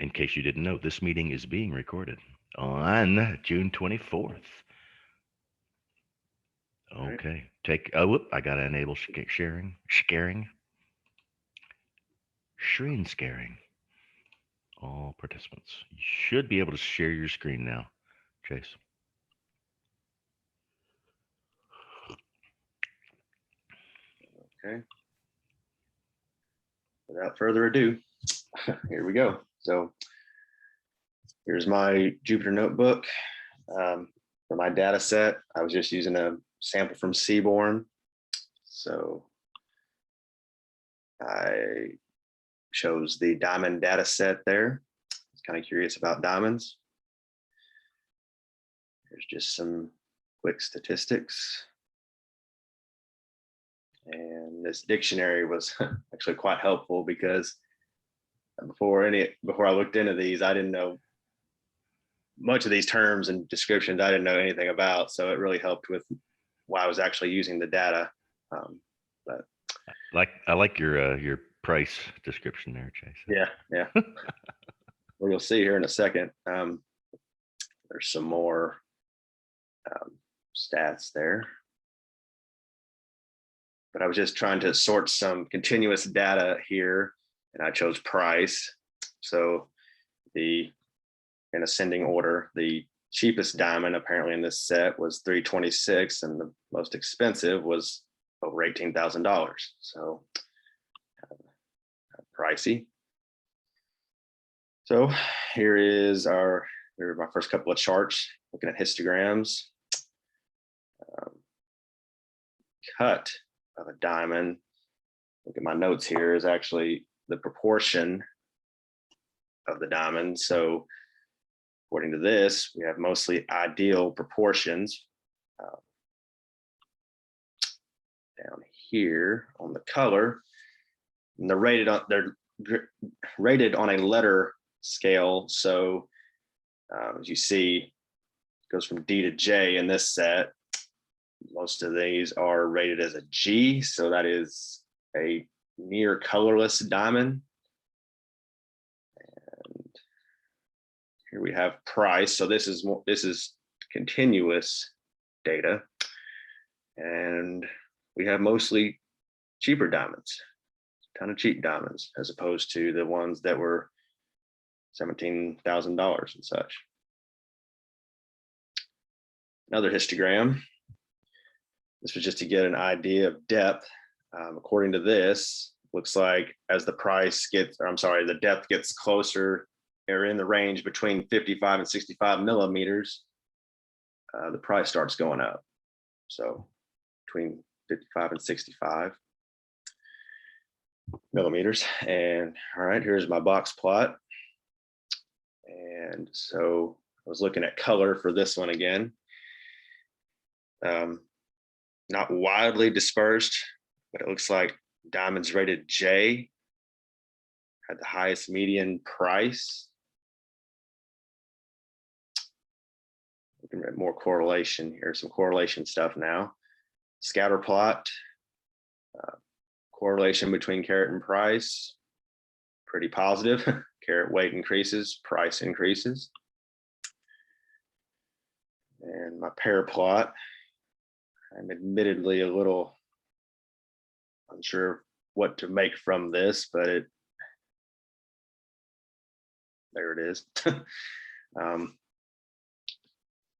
In case you didn't know, this meeting is being recorded on June 24th. Right. Okay. Whoop, I got to enable sharing, screen scaring. All participants. You should be able to share your screen now, Chase. Okay. Without further ado, here we go. So here's my Jupyter notebook. For my data set, I was just using a sample from Seaborn. So I chose the diamond data set there. I was kind of curious about diamonds. Here's just some quick statistics. And this dictionary was actually quite helpful because before I looked into these, I didn't know much of these terms and descriptions I didn't know anything about. So it really helped with why I was actually using the data. But I like your price description there, Chase. yeah. Well, you'll see here in a second. There's some more stats there. But I was just trying to sort some continuous data here, and I chose price. So in ascending order, the cheapest diamond apparently in this set was $326, and the most expensive was over $18,000. So pricey. So here are my first couple of charts, looking at histograms. Cut of a diamond, look at my notes here, is actually the proportion of the diamond. So according to this, we have mostly ideal proportions. Down here on the color, and they're rated on a letter scale. So as you see, it goes from D to J in this set. Most of these are rated as a G, so that is a near colorless diamond. And here we have price. So this is continuous data, and we have mostly cheaper diamonds, a ton of cheap diamonds, as opposed to the ones that were $17,000 and such. Another histogram. This was just to get an idea of depth. According to this, looks like as the the depth gets closer or in the range between 55 and 65 millimeters, the price starts going up. So between 55 and 65 millimeters. And all right, here's my box plot. And so I was looking at color for this one again. Not wildly dispersed, but it looks like diamonds rated J had the highest median price. Looking at more correlation here, some correlation stuff now. Scatter plot, correlation between carat and price, pretty positive. Carat weight increases, price increases. And my pair plot, I'm admittedly a little unsure what to make from this, but there it is.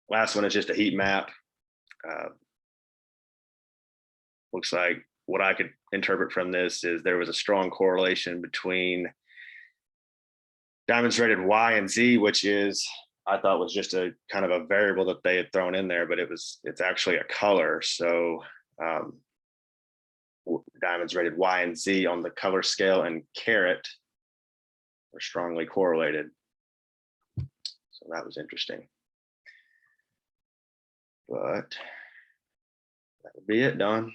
Last one is just a heat map. Looks like what I could interpret from this is there was a strong correlation between diamonds rated Y and Z, which I thought was just a kind of a variable that they had thrown in there, but it's actually a color. So diamonds rated Y and Z on the color scale and carat are strongly correlated. So that was interesting. But that would be it, Don.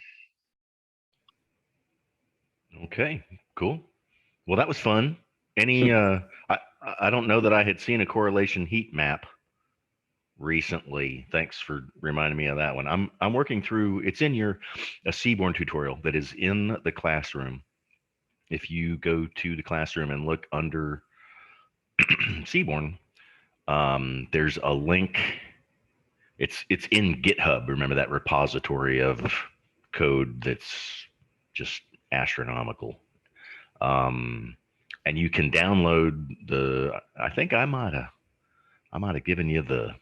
Okay, cool. Well, that was fun. Any I don't know that I had seen a correlation heat map recently. Thanks for reminding me of that one. I'm working through, it's in a Seaborn tutorial that is in the classroom. If you go to the classroom and look under Seaborn, there's a link. It's in GitHub. Remember that repository of code that's just astronomical. Um, and you can download the. I think I might have given you the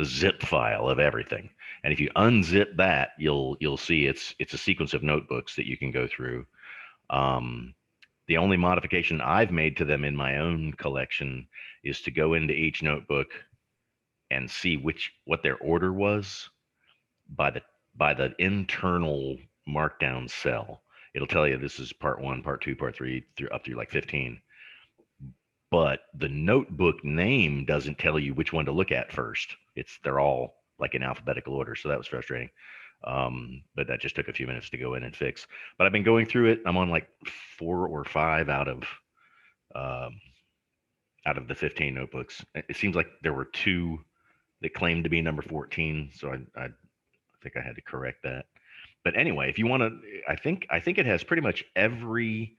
zip file of everything. And if you unzip that, you'll see it's a sequence of notebooks that you can go through. Um, the only modification I've made to them in my own collection is to go into each notebook and see what their order was by the internal markdown cell. It'll tell you this is part one, part two, part three, through up through like 15. But the notebook name doesn't tell you which one to look at first. They're all like in alphabetical order, so that was frustrating. But that just took a few minutes to go in and fix. But I've been going through it. I'm on like 4 or 5 um, out of the 15 notebooks. It seems like there were 2 that claimed to be number 14, so I think I had to correct that. But anyway, if you want to, I think it has pretty much every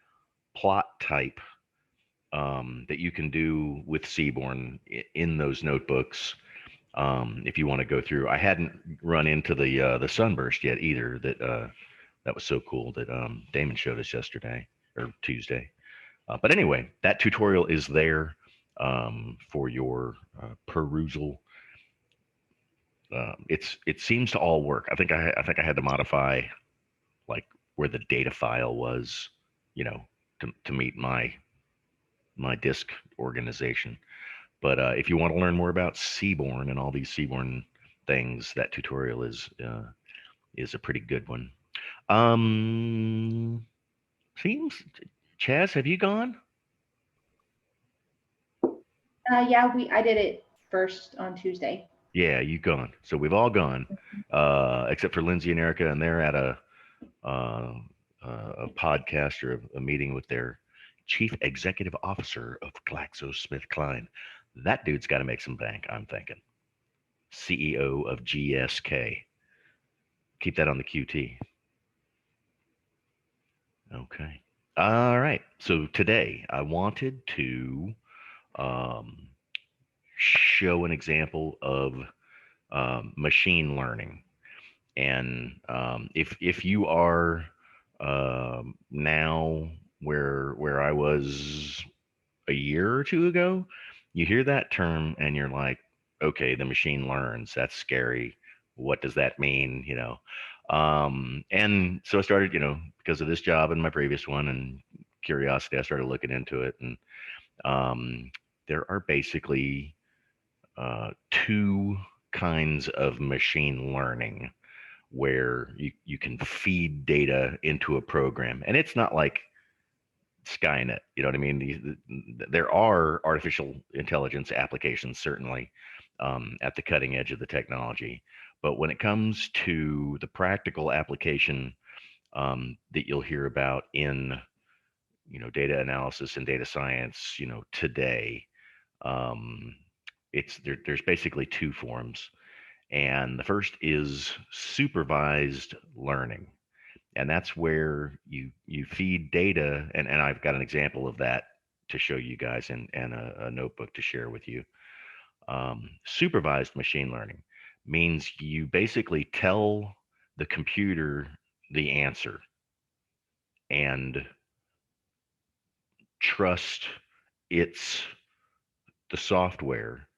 plot type that you can do with Seaborn in those notebooks. If you want to go through, I hadn't run into the sunburst yet either. That was so cool that Damon showed us yesterday or Tuesday. But anyway, that tutorial is there for your perusal. It seems to all work. I think I had to modify like where the data file was, you know, to meet my disk organization. But if you want to learn more about Seaborn and all these Seaborn things, that tutorial is a pretty good one. Um, seems Chaz, have you gone? Yeah, I did it first on Tuesday. Yeah, you gone. So we've all gone, except for Lindsay and Erica, and they're at uh, a podcast or a meeting with their chief executive officer of GlaxoSmithKline. That dude's got to make some bank, I'm thinking. CEO of GSK. Keep that on the QT. Okay. All right. So today I wanted to um, show an example of machine learning. And if you are now where I was a year or two ago, you hear that term and you're like, okay, the machine learns. That's scary. What does that mean? And so I started, because of this job and my previous one and curiosity, I started looking into it. And there are basically 2 kinds of machine learning where you can feed data into a program. And it's not like Skynet, you know what I mean? There are artificial intelligence applications, certainly, at the cutting edge of the technology. But when it comes to the practical application that you'll hear about in, data analysis and data science, today, um, there's basically 2 forms. And the first is supervised learning. And that's where you feed data, and I've got an example of that to show you guys and a notebook to share with you. Supervised machine learning means you basically tell the computer the answer and trust it's the software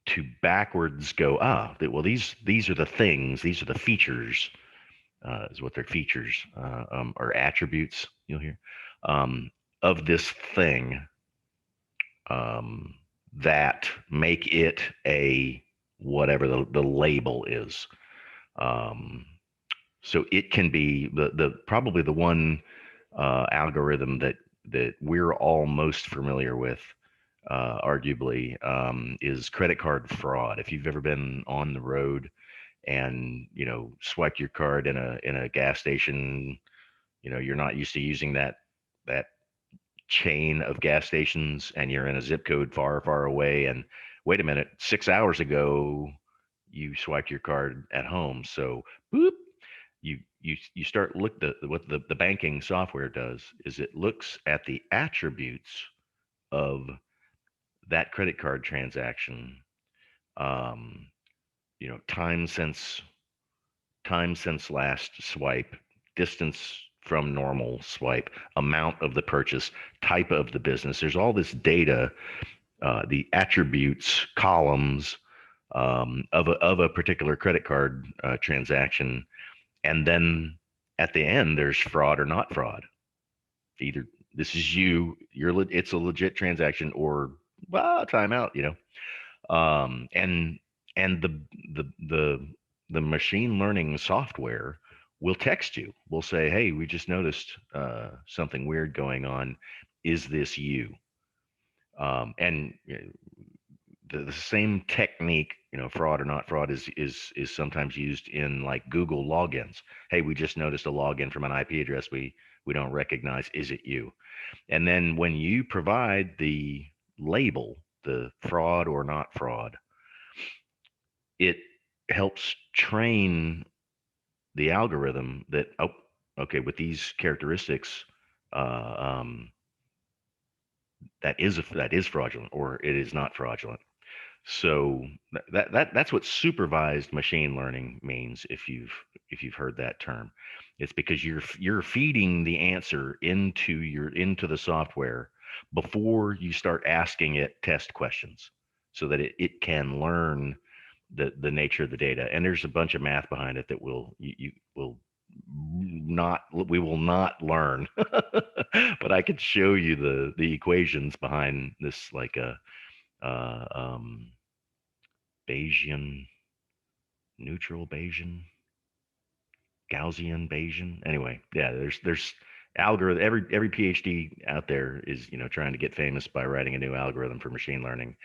to backwards go, well, these are the things, these are the features, is what their features or attributes, you'll hear, of this thing um, that make it a whatever the label is. Um, so it can be the probably the one algorithm that we're all most familiar with, arguably, is credit card fraud. If you've ever been on the road and swipe your card in a gas station, you're not used to using that chain of gas stations, and you're in a zip code far far away, and wait a minute, 6 hours ago you swiped your card at home, so boop, you start what the banking software does is it looks at the attributes of that credit card transaction, um, time since last swipe, distance from normal swipe, amount of the purchase, type of the business. There's all this data, the attributes columns of a particular credit card transaction, and then at the end there's fraud or not fraud. Either this is it's a legit transaction, or timeout. And the machine learning software will text you. Will say, "Hey, we just noticed something weird going on. Is this you?" And the same technique, fraud or not fraud, is sometimes used in like Google logins. Hey, we just noticed a login from an IP address we don't recognize. Is it you? And then when you provide the label, the fraud or not fraud, it helps train the algorithm that, oh, okay, with these characteristics, uh, um, that is fraudulent, or it is not fraudulent. So that's what supervised machine learning means. If you've heard that term, it's because you're feeding the answer into the software before you start asking it test questions, so that it can learn the nature of the data. And there's a bunch of math behind it that we will not learn. But I could show you the equations behind this, like a uh, um, Bayesian, neutral Bayesian, Gaussian Bayesian. Anyway, yeah, there's algorithm. Every PhD out there is trying to get famous by writing a new algorithm for machine learning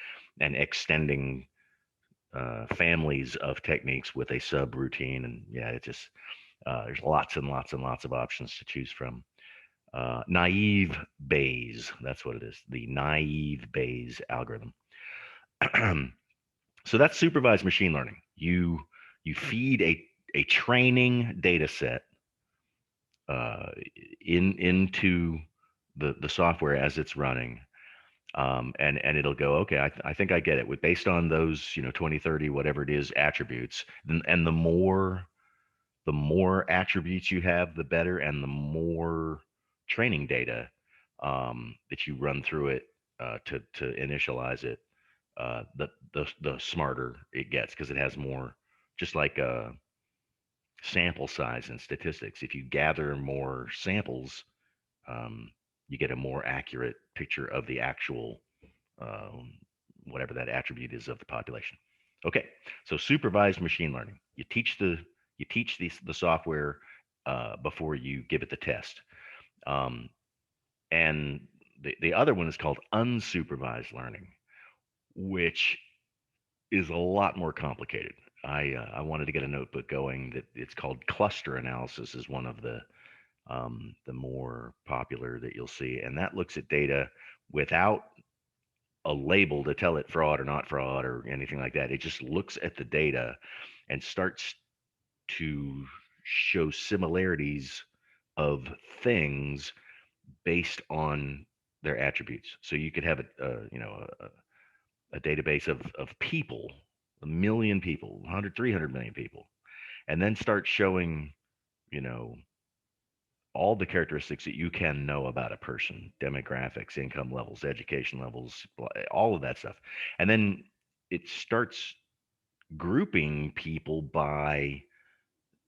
and extending families of techniques with a subroutine. And yeah, it just there's lots and lots and lots of options to choose from. Naive Bayes, that's what it is. The naive Bayes algorithm. So that's supervised machine learning. You feed a training data set uh, into the software as it's running, and it'll go, okay, I think I get it. Based on those 20, 30, whatever it is, attributes, and the more attributes you have, the better, and the more training data that you run through it to initialize it, the smarter it gets, because it has more, just like sample size and statistics. If you gather more samples, um, you get a more accurate picture of the actual um, whatever that attribute is of the population. Okay, so supervised machine learning. You teach the software before you give it the test. Um, and the other one is called unsupervised learning, which is a lot more complicated. I wanted to get a notebook going that it's called cluster analysis, is one of the more popular that you'll see, and that looks at data without a label to tell it fraud or not fraud or anything like that. It just looks at the data and starts to show similarities of things based on their attributes. So you could have a database of people, 1 million people, 100, 300 million people, and then start showing, you know, all the characteristics that you can know about a person: demographics, income levels, education levels, all of that stuff. And then it starts grouping people by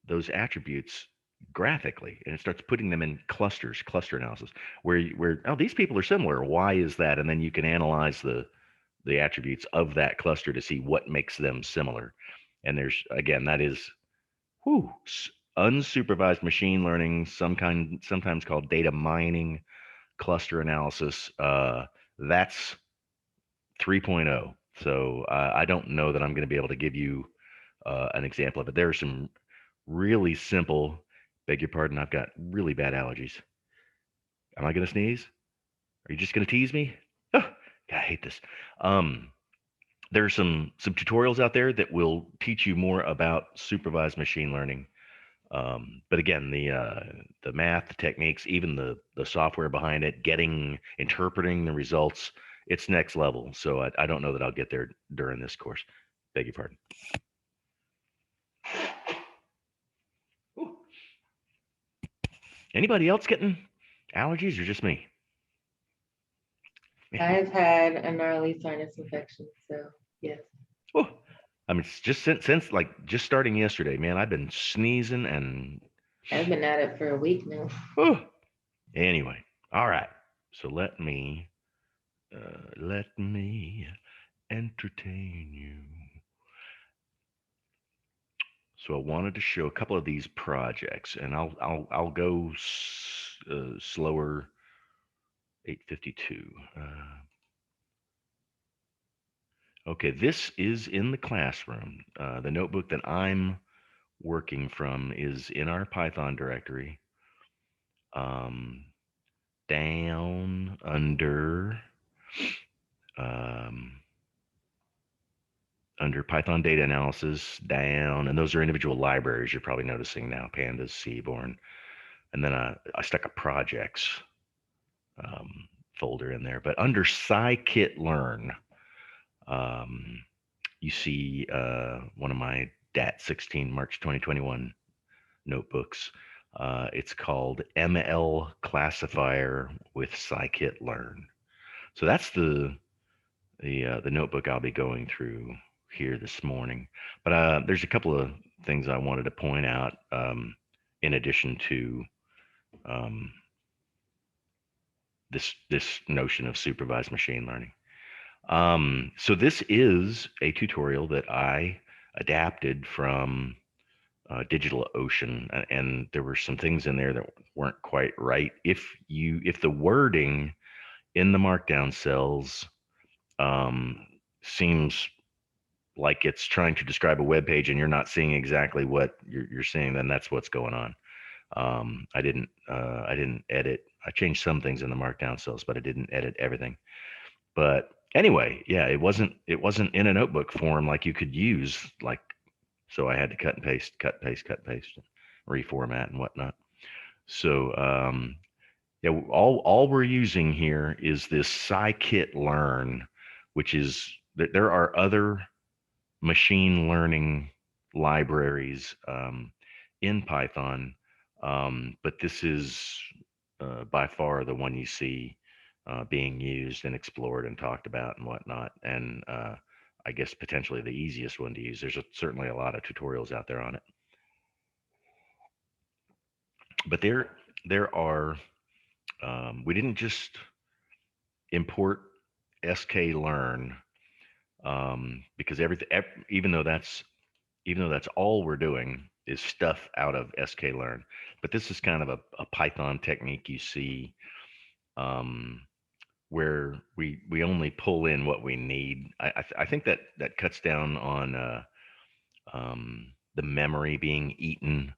those attributes graphically, and it starts putting them in clusters, cluster analysis, where oh, these people are similar. Why is that? And then you can analyze the attributes of that cluster to see what makes them similar. And there's, again, that is whew, unsupervised machine learning, sometimes called data mining, cluster analysis. That's 3.0. So I don't know that I'm going to be able to give you an example of it. There are some really simple, beg your pardon, I've got really bad allergies. Am I going to sneeze? Are you just going to tease me? Oh, God, I hate this. There's some tutorials out there that will teach you more about supervised machine learning. But again, the math, the techniques, even the software behind it, interpreting the results, it's next level. So I don't know that I'll get there during this course. Beg your pardon. Ooh. Anybody else getting allergies or just me? I've had a gnarly sinus infection, so yes. Oh, I mean, it's just since like just starting yesterday, man, I've been sneezing and. I've been at it for a week now. Oh. Anyway, all right. So let me entertain you. So I wanted to show a couple of these projects, and I'll go slower. 8:52. Okay, this is in the classroom. The notebook that I'm working from is in our Python directory. Down under Python data analysis, down, and those are individual libraries you're probably noticing now, pandas, seaborn. And then I stuck a projects folder in there. But under scikit-learn, you see one of my DAAT16 March 2021 notebooks. It's called ML Classifier with scikit-learn. So that's the notebook I'll be going through here this morning. But there's a couple of things I wanted to point out in addition to this notion of supervised machine learning. So this is a tutorial that I adapted from DigitalOcean, and there were some things in there that weren't quite right. If the wording in the markdown cells seems like it's trying to describe a web page and you're not seeing exactly what you're seeing, then that's what's going on. I didn't edit. I changed some things in the markdown cells, but I didn't edit everything. But anyway, yeah, it wasn't in a notebook form like you could use, like, so I had to cut and paste, and reformat and whatnot. So yeah, all we're using here is this scikit-learn, which is that there are other machine learning libraries in Python, but this is by far the one you see being used and explored and talked about and whatnot. And I guess potentially the easiest one to use. There's certainly a lot of tutorials out there on it. But there are, we didn't just import sklearn because everything, even though that's all we're doing is stuff out of sklearn. But this is kind of a Python technique you see where we only pull in what we need. I think that cuts down on the memory being eaten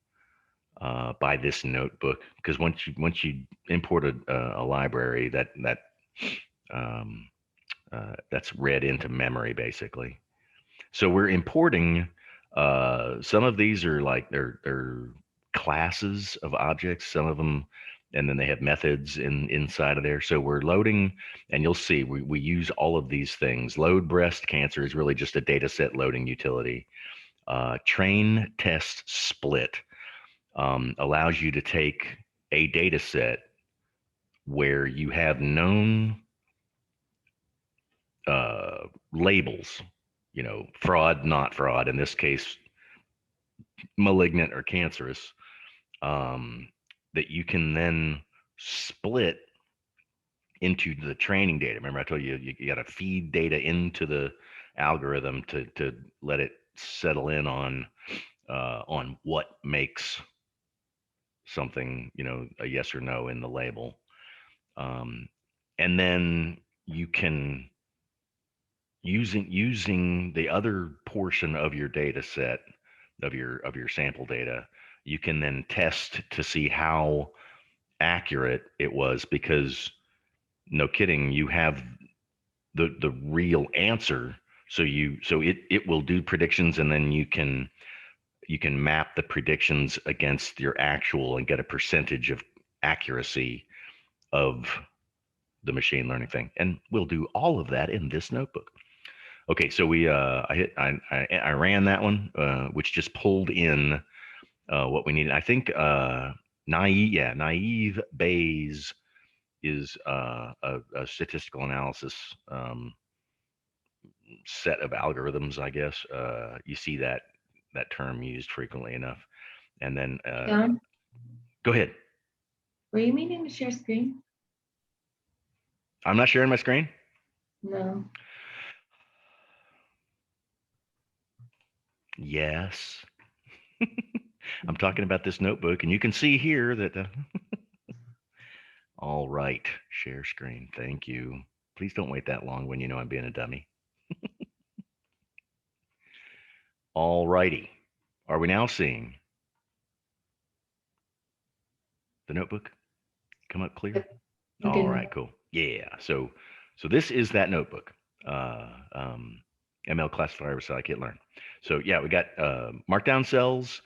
by this notebook, because once you import a library, that's read into memory basically. So we're importing some of these are like they're classes of objects, some of them, and then they have methods inside of there. So we're loading, and you'll see we use all of these things. Load breast cancer is really just a data set loading utility. Train test split allows you to take a data set where you have known labels, fraud, not fraud, in this case, malignant or cancerous, that you can then split into the training data. Remember I told you you got to feed data into the algorithm to let it settle in on what makes something, a yes or no in the label. And then you can, using the other portion of your data set, of your sample data, you can then test to see how accurate it was, because no kidding, you have the real answer. So it will do predictions, and then you can map the predictions against your actual and get a percentage of accuracy of the machine learning thing. And we'll do all of that in this notebook. Okay, so I ran that one, which just pulled in what we needed. I think naive Bayes is a statistical analysis set of algorithms, I guess. You see that term used frequently enough. And then John, go ahead. were you meaning to share screen? I'm not sharing my screen. No. Yes. I'm talking about this notebook, and you can see here that. All right, share screen. Thank you. Please don't wait that long when you know I'm being a dummy. All righty. Are we now seeing the notebook come up clear? You All can- right, cool. Yeah. So this is that notebook. ML classifier with scikit-learn. So yeah, we got markdown cells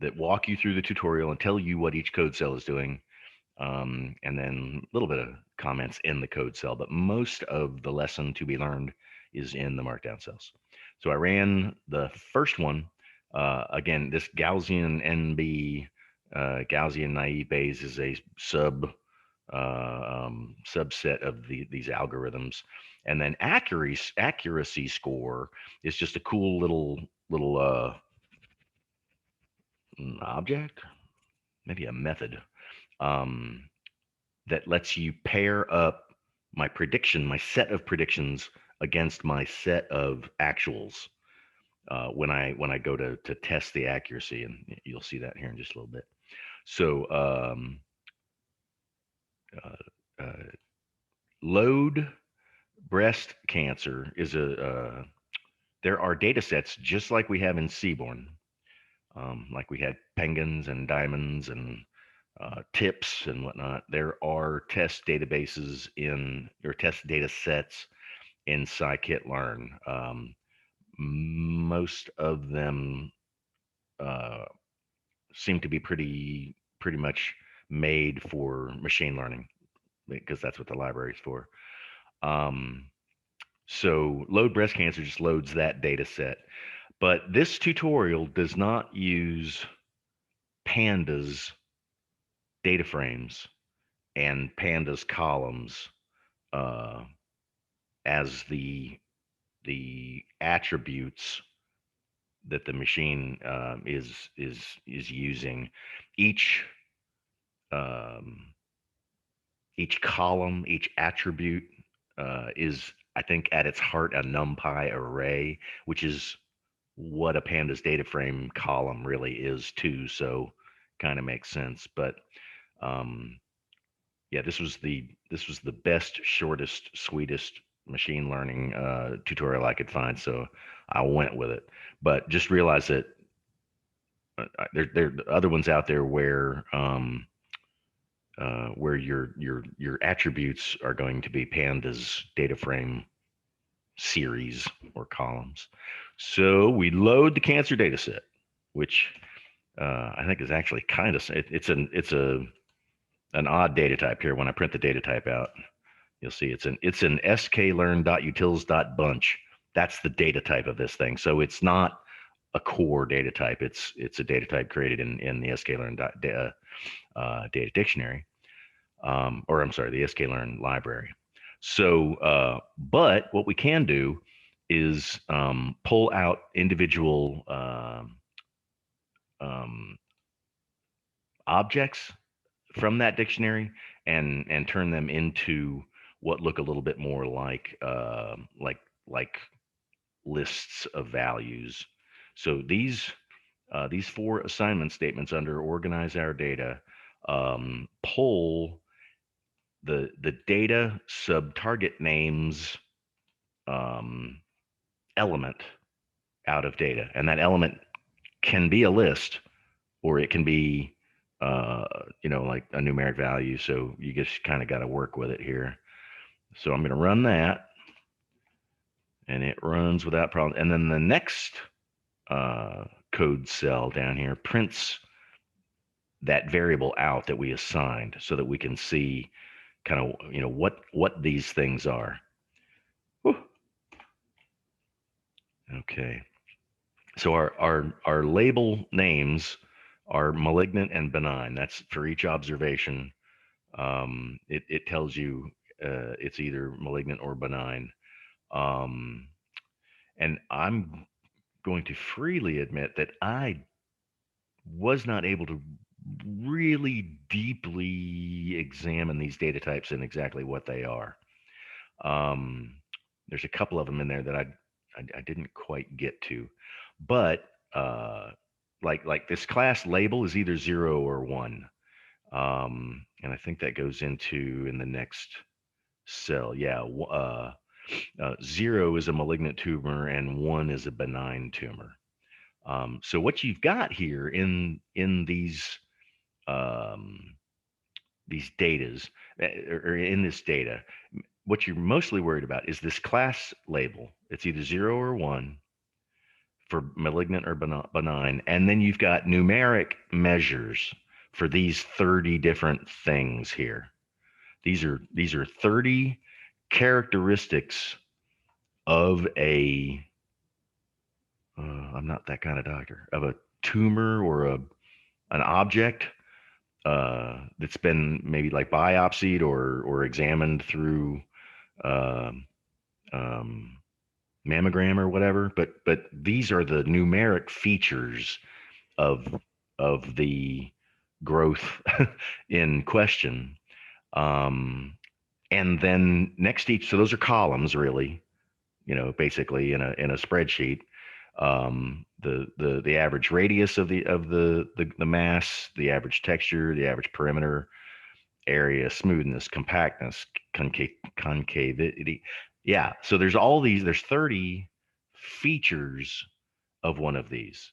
that walk you through the tutorial and tell you what each code cell is doing. And then a little bit of comments in the code cell, but most of the lesson to be learned is in the markdown cells. So I ran the first one. Again, this Gaussian NB, Gaussian naive Bayes is a subset of these algorithms. And then accuracy score is just a cool little object, maybe a method that lets you pair up my set of predictions against my set of actuals when I go to test the accuracy, and you'll see that here in just a little bit. So load breast cancer is there are data sets just like we have in Seaborn, like we had penguins and diamonds and tips and whatnot. There are test databases or test data sets in scikit-learn. Most of them seem to be pretty much made for machine learning because that's what the library is for. So load breast cancer just loads that data set. But this tutorial does not use pandas data frames and pandas columns as the attributes that the machine is using. Each column, each attribute is, I think, at its heart, a NumPy array, which is what a pandas data frame column really is too. So kind of makes sense. But yeah, this was the best, shortest, sweetest machine learning tutorial I could find. So I went with it. But just realize that there are other ones out there where your attributes are going to be pandas data frame series or columns. So we load the cancer data set, which I think is actually kind of it's an odd data type here. When I print the data type out, you'll see it's an sklearn.utils.bunch. That's the data type of this thing. So it's not a core data type. It's a data type created in the sklearn data dictionary, or I'm sorry, the sklearn library. So, but what we can do is pull out individual objects from that dictionary and turn them into what look a little bit more like lists of values. So these 4 assignment statements under organize our data pull the data sub target names element out of data, and that element can be a list or it can be like a numeric value. So you just kind of got to work with it here. So I'm going to run that, and it runs without problem. And then the next code cell down here prints that variable out that we assigned so that we can see kind of, what these things are. Whew. Okay. So our label names are malignant and benign. That's for each observation. It tells you it's either malignant or benign. Um, and I'm going to freely admit that I was not able to really deeply examine these data types and exactly what they are. Um, there's a couple of them in there that I didn't quite get to, but like this class label is either 0 or 1, and I think that goes into in the next cell. Yeah, 0 is a malignant tumor and 1 is a benign tumor. So what you've got here in these datas or in this data, what you're mostly worried about is this class label. It's either 0 or 1 for malignant or benign, and then you've got numeric measures for these 30 different things here. These are 30 characteristics of a I'm not that kind of doctor, of a tumor or an object that's been maybe like biopsied or examined through um, um, mammogram or whatever. But these are the numeric features of the growth in question. And then next to each, so those are columns really, basically in a spreadsheet. The average radius of the mass, the average texture, the average perimeter area, smoothness, compactness, concavity. Yeah. So there's 30 features of one of these.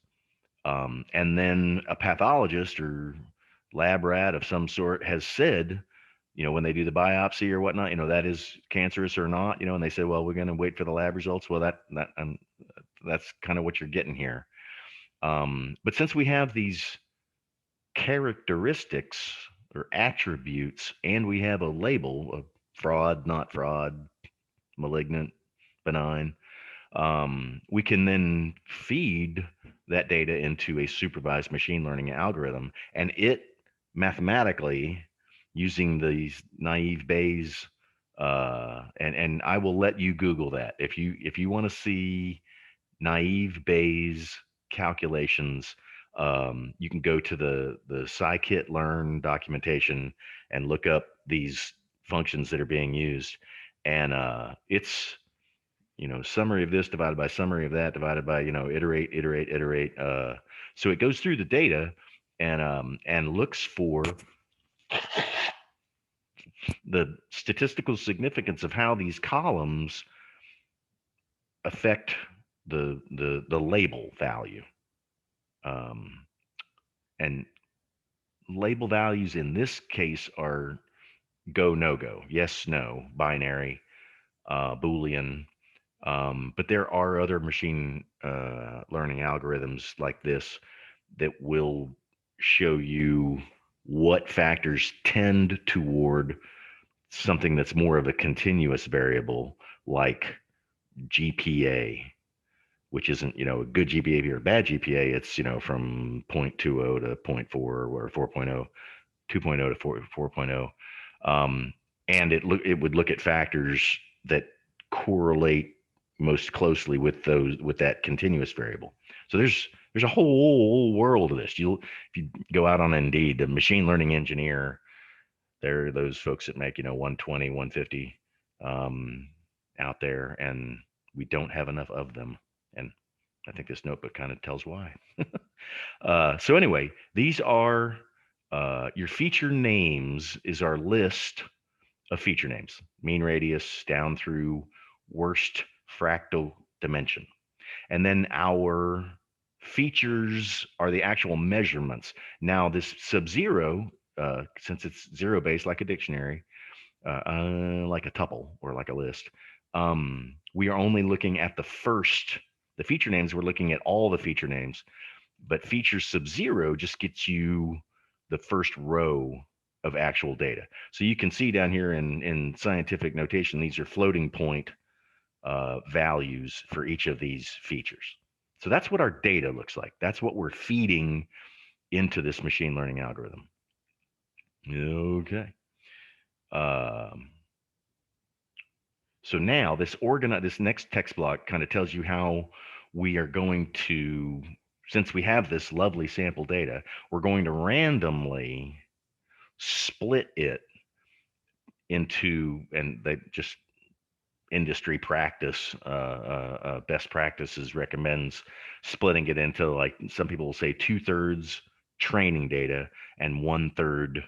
And then a pathologist or lab rat of some sort has said, when they do the biopsy or whatnot, that is cancerous or not, and they say, well, we're going to wait for the lab results. Well, that's kind of what you're getting here. But since we have these characteristics or attributes, and we have a label of fraud, not fraud, malignant, benign, we can then feed that data into a supervised machine learning algorithm, and it mathematically, using these naive Bayes, and I will let you Google that if you want to see naive Bayes calculations. You can go to the scikit-learn documentation and look up these functions that are being used, and it's summary of this divided by summary of that divided by iterate. So it goes through the data and looks for the statistical significance of how these columns affect the label value. And label values in this case are go, no go, yes, no, binary, Boolean. But there are other machine learning algorithms like this that will show you what factors tend toward something that's more of a continuous variable, like GPA, which isn't, a good GPA or a bad GPA. It's, from 0.20 to 0.4 or 4.0, 2.0 to 4.0. And it would look at factors that correlate most closely with that continuous variable. So there's a whole world of this. If you go out on Indeed, the machine learning engineer, there are those folks that make 120, 150 out there, and we don't have enough of them. And I think this notebook kind of tells why. So anyway, these are your feature names is our list of feature names, mean radius down through worst fractal dimension. And then our features are the actual measurements. Now this sub-zero, since it's zero based like a dictionary, like a tuple or like a list, we are only looking at the feature names. We're looking at all the feature names, but feature sub-zero just gets you the first row of actual data. So you can see down here in scientific notation, these are floating point values for each of these features. So that's what our data looks like. That's what we're feeding into this machine learning algorithm. Okay. So now this next text block kind of tells you how we are going to, since we have this lovely sample data, we're going to randomly split it into, and they just industry practice, best practices recommends splitting it into, like, some people will say 2/3 training data and 1/3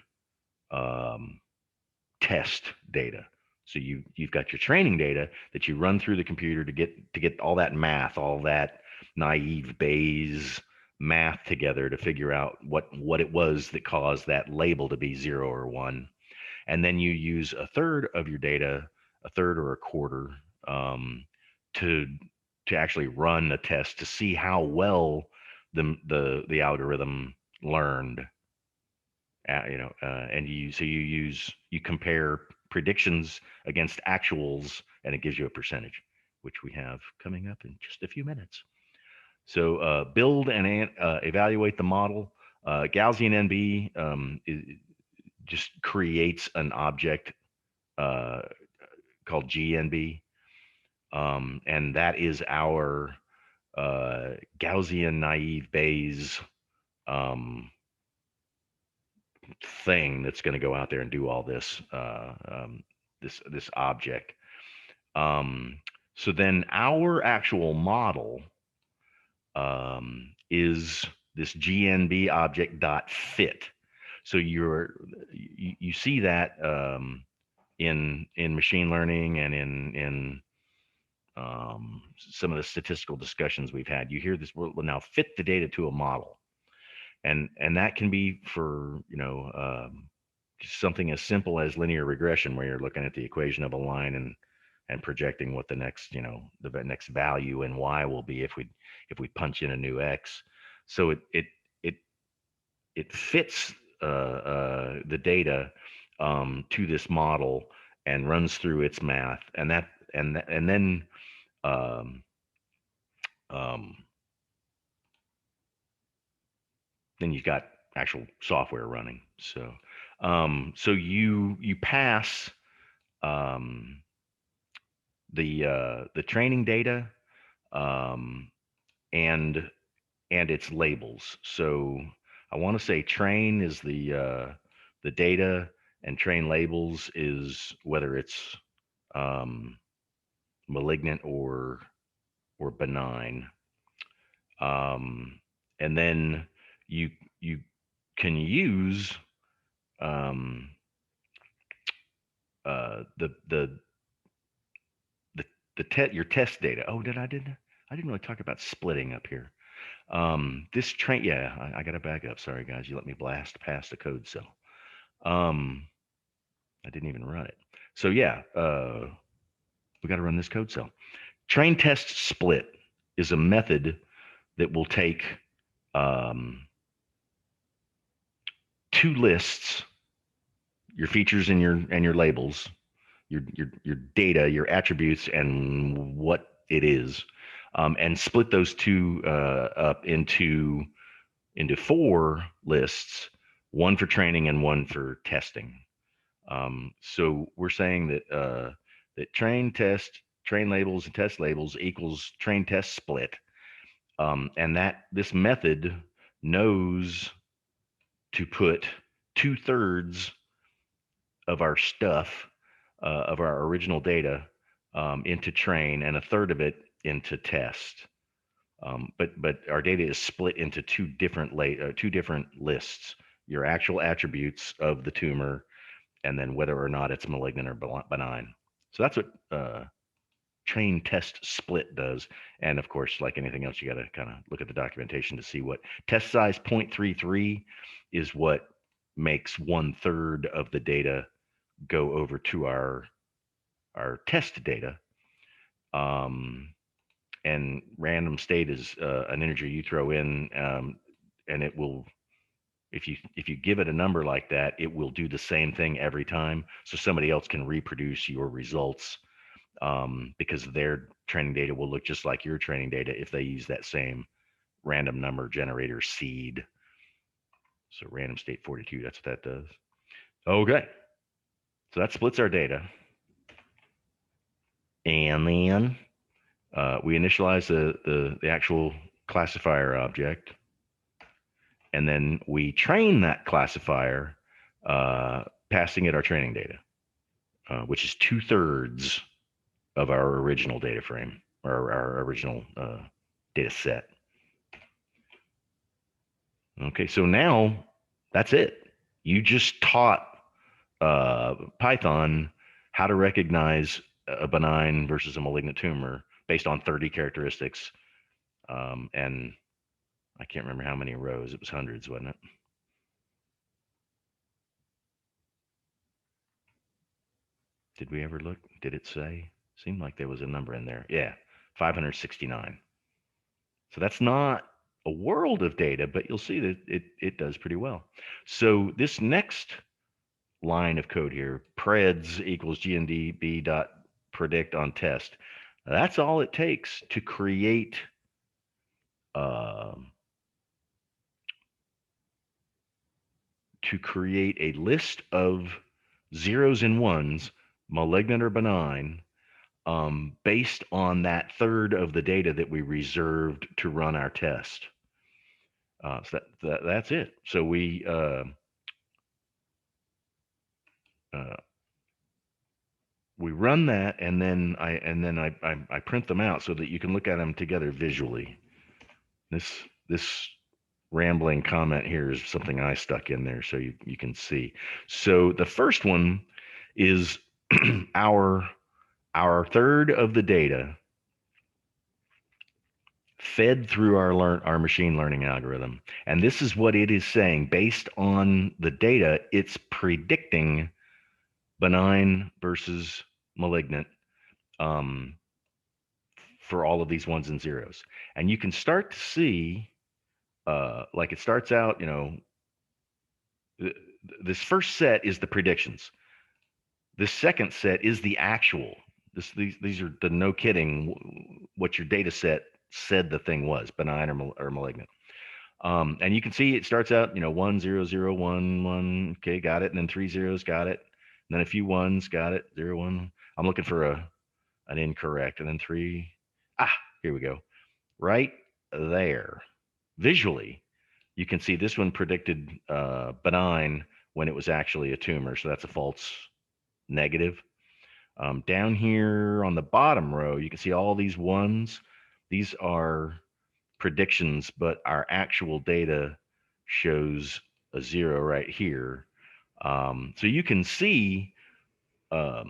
test data. So you've got your training data that you run through the computer to get all that math, all that naive Bayes math together to figure out what it was that caused that label to be 0 or 1. And then you use 1/3 of your data, 1/3 or 1/4, to actually run a test to see how well the algorithm learned. And you compare predictions against actuals, and it gives you a percentage, which we have coming up in just a few minutes. So build and evaluate the model. Gaussian NB just creates an object called GNB, and that is our Gaussian naive Bayes thing that's going to go out there and do all this this object. So then our actual model is this GNB object dot fit. So you see that in machine learning and in some of the statistical discussions we've had. You hear this, we'll now fit the data to a model, and that can be for something as simple as linear regression, where you're looking at the equation of a line and projecting what the next the next value in y will be if we punch in a new x. So it fits the data to this model and runs through its math, and then um, um, then you've got actual software running. So so you pass the training data and its labels. So I want to say train is the data, and train labels is whether it's malignant or benign. And then you can use the your test data. Oh, I didn't really talk about splitting up here. This train, yeah, I got to back up. Sorry, guys. You let me blast past the code cell. I didn't even run it. So yeah, we got to run this code cell. Train test split is a method that will take two lists, your features and your labels, your data, your attributes, and what it is, and split those two up into 4 lists, one for training and one for testing. So we're saying that that train labels and test labels equals train test split, and that this method knows to put 2/3 of our stuff, of our original data, into train, and 1/3 of it into test. But our data is split into two different lists: your actual attributes of the tumor, and then whether or not it's malignant or benign. So that's what train test split does. And of course, like anything else, you got to kind of look at the documentation to see what test size 0.33 is, what makes 1/3 of the data go over to our test data. And random state is an integer you throw in, and it will if you give it a number like that, it will do the same thing every time, so somebody else can reproduce your results, because their training data will look just like your training data if they use that same random number generator seed. So random state 42, that's what that does. Okay, so that splits our data, and then we initialize the actual classifier object, and then we train that classifier, passing it our training data, which is 2/3 of our original data frame, or our original data set. Okay, so now that's it. You just taught Python how to recognize a benign versus a malignant tumor based on 30 characteristics. And I can't remember how many rows. It was hundreds, wasn't it? Did we ever look? Did it say? Seemed like there was a number in there. Yeah, 569. So that's not a world of data, but you'll see that it does pretty well. So this next line of code here, preds equals gndb dot predict on test. That's all it takes to create a list of zeros and ones, malignant or benign, based on that third of the data that we reserved to run our test. So that's it. So we run that, and then I print them out so that you can look at them together visually. This rambling comment here is something I stuck in there so you can see. So the first one is our third of the data fed through our machine learning algorithm. And this is what it is saying. Based on the data, it's predicting benign versus malignant, for all of these ones and zeros. And you can start to see, like it starts out, this first set is the predictions. This second set is the actual. These are the no kidding what your data set said the thing was, benign or malignant. And you can see it starts out, 1 0 0 1 1. Okay, got it. And then 3 zeros, got it. And then a few ones, got it. 0 1. I'm looking for an incorrect. And then 3. Here we go. Right there. Visually, you can see this one predicted benign when it was actually a tumor. So that's a false negative. Down here on the bottom row, you can see all these ones. These are predictions, but our actual data shows a 0 right here. So you can see that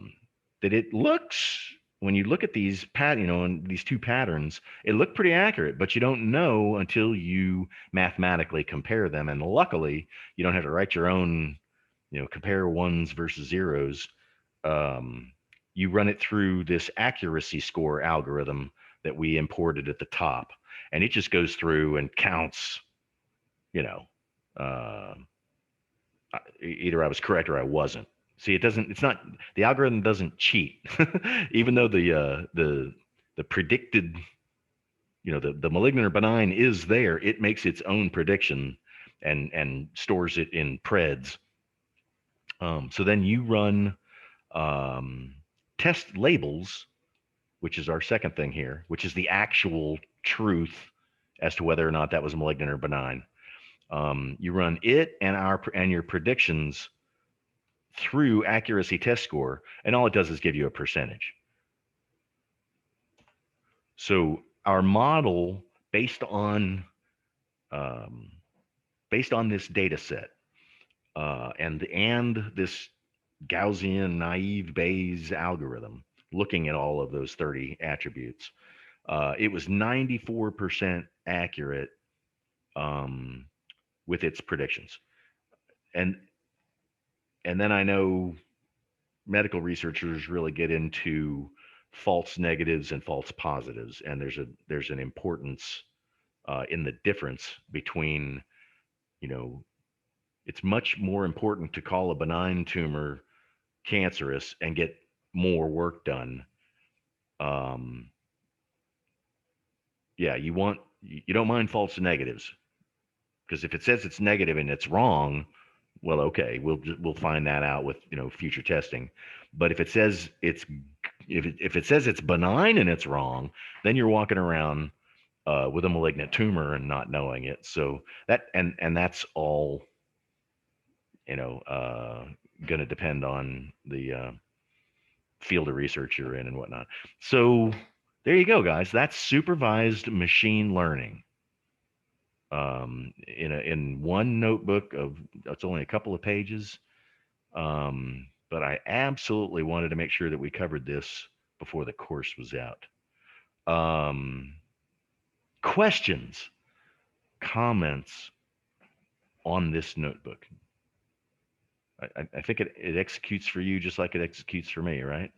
it looks, when you look at these and these two patterns, it looked pretty accurate, but you don't know until you mathematically compare them. And luckily, you don't have to write your own, compare ones versus zeros. You run it through this accuracy score algorithm that we imported at the top, and it just goes through and counts, either I was correct or I wasn't. See, it's not, the algorithm doesn't cheat, even though the predicted, the malignant or benign is there, it makes its own prediction and stores it in preds. So then you run test labels, which is our second thing here, which is the actual truth as to whether or not that was malignant or benign. You run it and your predictions through accuracy test score, and all it does is give you a percentage. So our model, based on this data set, and this Gaussian naive Bayes algorithm, looking at all of those 30 attributes, it was 94% accurate with its predictions. And then I know medical researchers really get into false negatives and false positives, and there's an importance in the difference between it's much more important to call a benign tumor cancerous and get more work done. Yeah, you don't mind false negatives, because if it says it's negative and it's wrong, well, okay, we'll find that out with future testing. But if it says it's benign and it's wrong, then you're walking around with a malignant tumor and not knowing it. So that's all going to depend on the field of research you're in and whatnot. So there you go, guys. That's supervised machine learning. In one notebook of it's only a couple of pages. But I absolutely wanted to make sure that we covered this before the course was out. Questions, comments on this notebook? I think it executes for you just like it executes for me, right?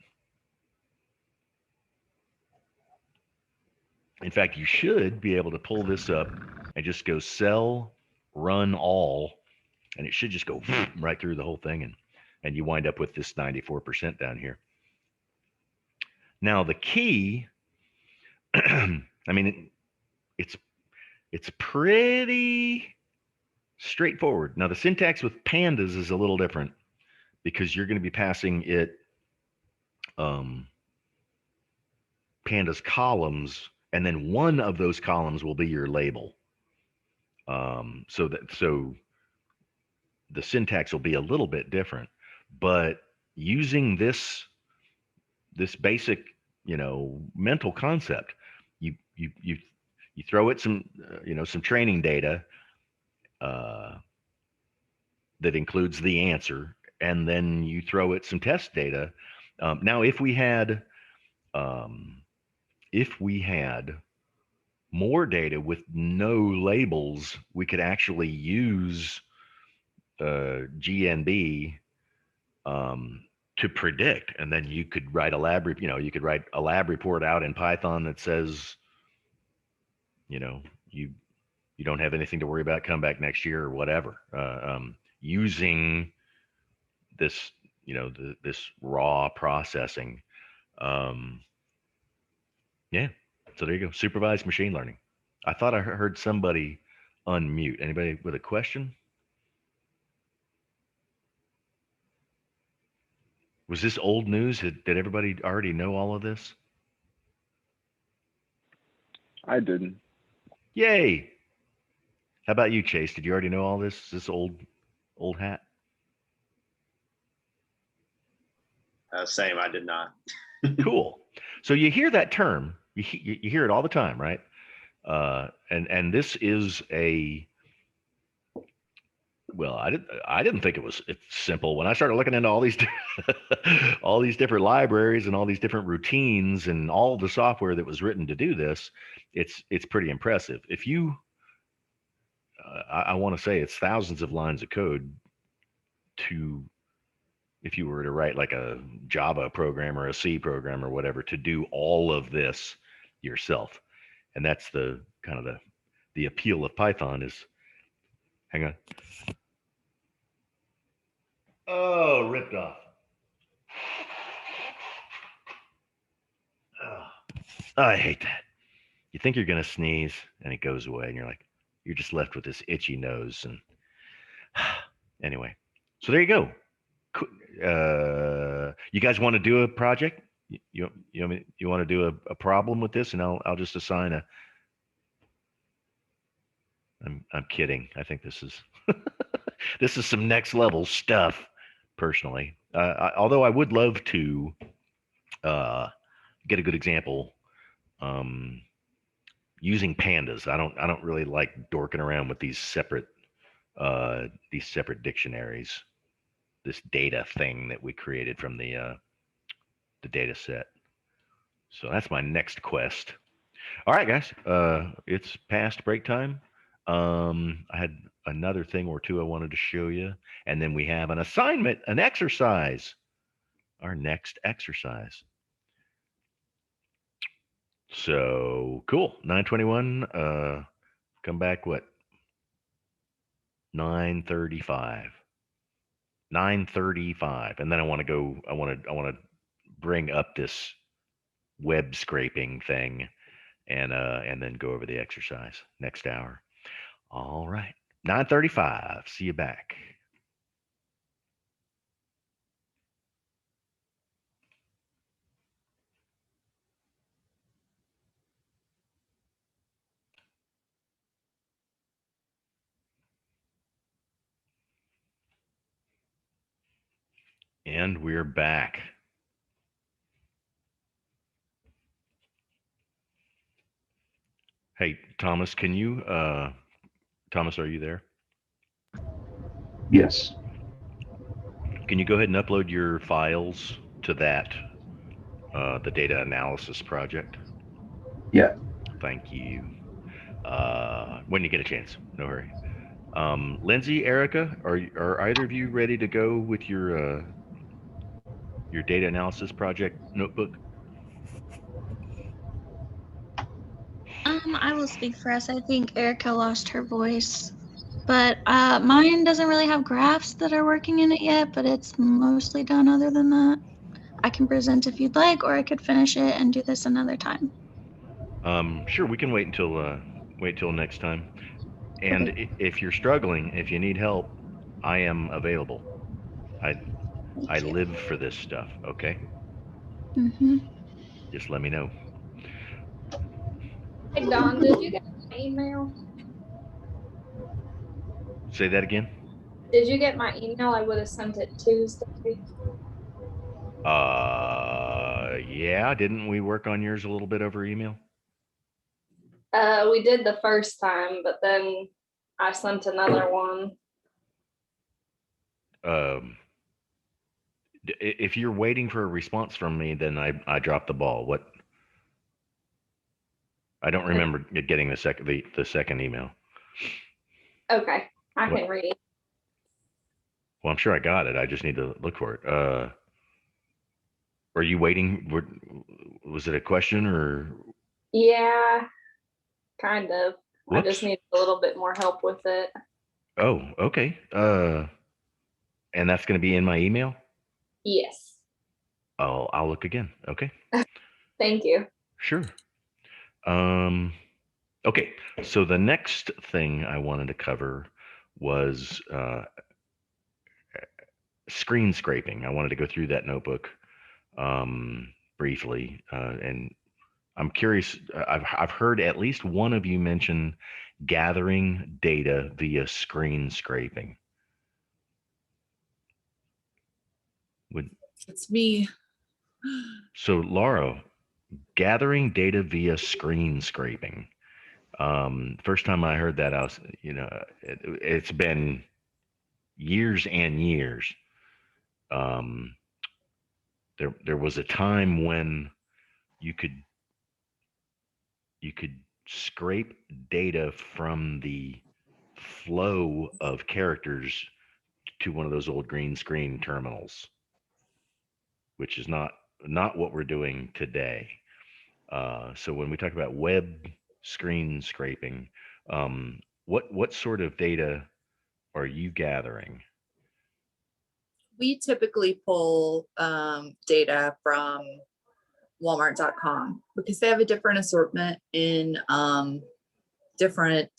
In fact, you should be able to pull this up and just go cell run all, and it should just go right through the whole thing, and you wind up with this 94% down here. Now the key, I mean, it's pretty straightforward. Now the syntax with pandas is a little different because you're going to be passing it pandas columns, and then one of those columns will be your label. So the syntax will be a little bit different, but using this basic mental concept, you throw it some some training data that includes the answer, and then you throw it some test data. Now if we had more data with no labels, we could actually use GNB to predict, and then you could write a lab report out in Python that says, you don't have anything to worry about, come back next year or whatever, using this this raw processing. Yeah, so there you go, supervised machine learning. I thought I heard somebody unmute. Anybody with a question? Was this old news? Did everybody already know all of this? I didn't. Yay! How about you, Chase? Did you already know all this? Is this old hat? Same, I did not. Cool. So you hear that term, you hear it all the time, right? And this is well, I didn't think it's simple when I started looking into all these all these different libraries and all these different routines and all the software that was written to do this. It's pretty impressive. If you I want to say it's thousands of lines of code if you were to write like a Java program or a C program or whatever, to do all of this yourself. And that's the kind of the appeal of Python is, hang on. Oh, ripped off. Oh, I hate that. You think you're going to sneeze and it goes away and you're just left with this itchy nose. And anyway, so there you go. You guys want to do a project? You want to do a problem with this, and I'll just assign a. I'm kidding. I think this is this is some next level stuff. Personally, although I would love to get a good example using pandas. I don't really like dorking around with these separate dictionaries. This data thing that we created from the data set. So that's my next quest. All right, guys, it's past break time. I had another thing or two I wanted to show you, and then we have an assignment, an exercise, our next exercise. So cool. 921, come back what? 9:35. 9:35, and then I want to go. I want to bring up this web scraping thing, and then go over the exercise next hour. All right. 9:35. See you back. And we're back. Hey, Thomas, can you, Thomas, are you there? Yes. Can you go ahead and upload your files to that, the data analysis project? Yeah. Thank you. When you get a chance, no hurry. Lindsay, Erica, are either of you ready to go with your data analysis project notebook? I will speak for us. I think Erica lost her voice, but mine doesn't really have graphs that are working in it yet, but it's mostly done other than that. I can present if you'd like, or I could finish it and do this another time. Sure, we can wait till next time. And Okay. if you're struggling, if you need help, I am available. I Thank you. live for this stuff. Okay, Mm-hmm. just let me know. Hey Don, did you get my email? Say that again. Did you get my email? I would have sent it Tuesday. Yeah, didn't we work on yours a little bit over email? We did the first time, but then I sent another one. If you're waiting for a response from me, then I dropped the ball. What? I don't remember getting the second email. Okay, I What? can read. Well, I'm sure I got it. I just need to look for it. Are you waiting? Was it a question or? Yeah, kind of. Whoops. I just need a little bit more help with it. Oh, okay. And that's going to be in my email? Yes. Oh, I'll look again. Okay. Thank you. Sure. Okay. So the next thing I wanted to cover was screen scraping. I wanted to go through that notebook briefly, and I'm curious. I've heard at least one of you mention gathering data via screen scraping. It's me. So Laura, gathering data via screen scraping. First time I heard that, I was, it's been years and years. There was a time when you could scrape data from the flow of characters to one of those old green screen terminals, which is not what we're doing today. So when we talk about web screen scraping, what sort of data are you gathering? We typically pull data from Walmart.com because they have a different assortment in different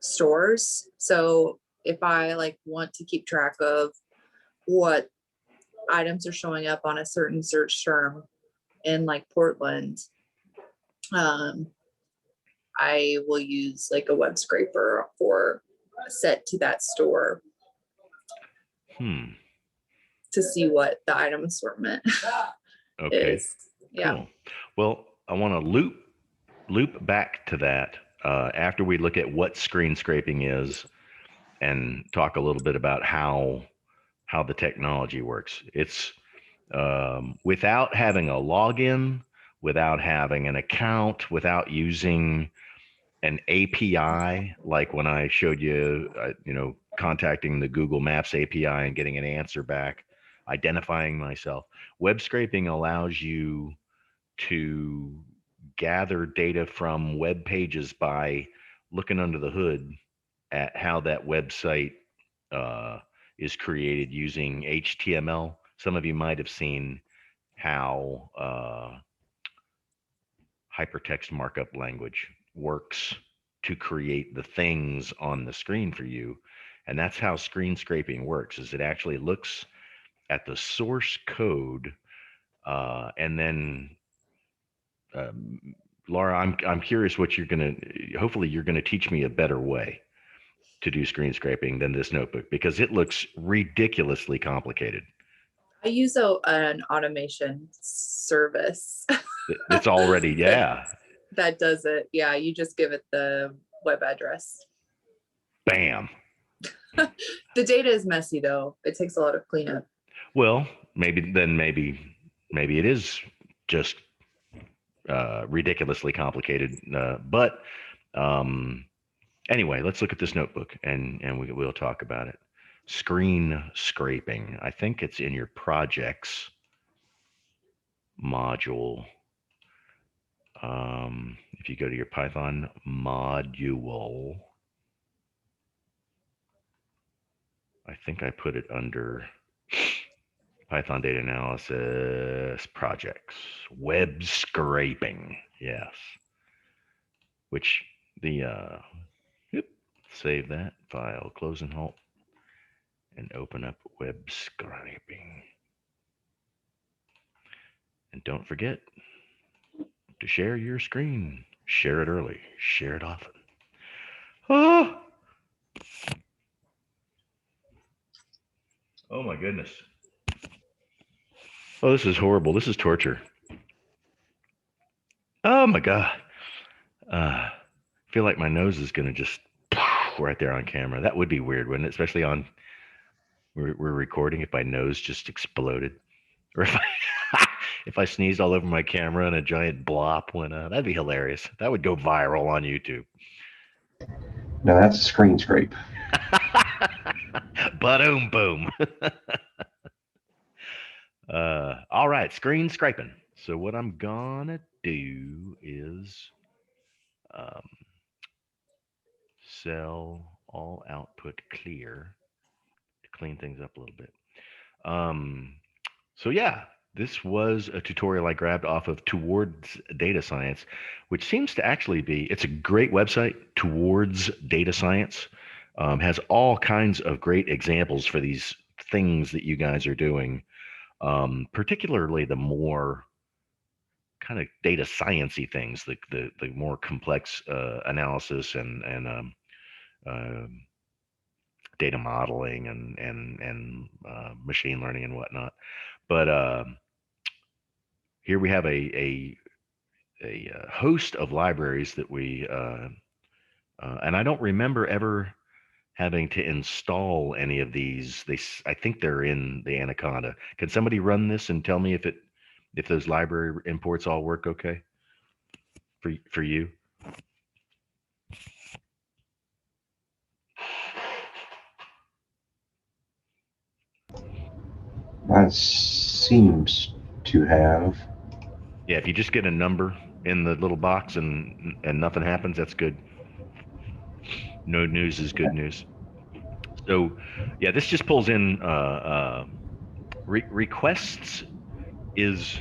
stores. So if I want to keep track of what items are showing up on a certain search term in Portland, I will use a web scraper for set to that store to see what the item assortment Okay. is. Yeah. Cool. Well, I want to loop back to that after we look at what screen scraping is and talk a little bit about how the technology works. It's without having a login, without having an account, without using an API, like when I showed you, contacting the Google Maps API and getting an answer back, identifying myself. Web scraping allows you to gather data from web pages by looking under the hood at how that website is created using HTML. Some of you might have seen how hypertext markup language works to create the things on the screen for you. And that's how screen scraping works, is it actually looks at the source code and then Laura, I'm curious what hopefully you're gonna teach me a better way to do screen scraping than this notebook, because it looks ridiculously complicated. I use an automation service It's already, yeah. that does it. Yeah, you just give it the web address. Bam. The data is messy though. It takes a lot of cleanup. Well, maybe it is just ridiculously complicated. But anyway, let's look at this notebook and we'll talk about it. Screen scraping. I think it's in your projects module. If you go to your Python module, I think I put it under Python data analysis projects, web scraping. Yes. Which save that file, close and halt, and open up web scraping. And don't forget to share your screen. Share it early, share it often. Oh, oh my goodness. Oh, this is horrible. This is torture. Oh my God. I feel like my nose is going to just right there on camera. That would be weird, wouldn't it? Especially on, we're recording, if my nose just exploded. Or if I sneezed all over my camera and a giant blop went out. That'd be hilarious. That would go viral on YouTube. No, that's a screen scrape. Ba-doom boom. All right, screen scraping. So what I'm gonna do is sell all output clear to clean things up a little bit. So yeah, this was a tutorial I grabbed off of Towards Data Science, which seems to actually be, it's a great website. Towards Data Science has all kinds of great examples for these things that you guys are doing, particularly the more kind of data science-y things, the more complex analysis and data modeling and machine learning and whatnot. But here we have a host of libraries that we and I don't remember ever having to install any of these. I think they're in the Anaconda. Can somebody run this and tell me if those library imports all work okay for you? That seems to have. Yeah, if you just get a number in the little box and nothing happens, that's good. No news is good news. So yeah, this just pulls in requests is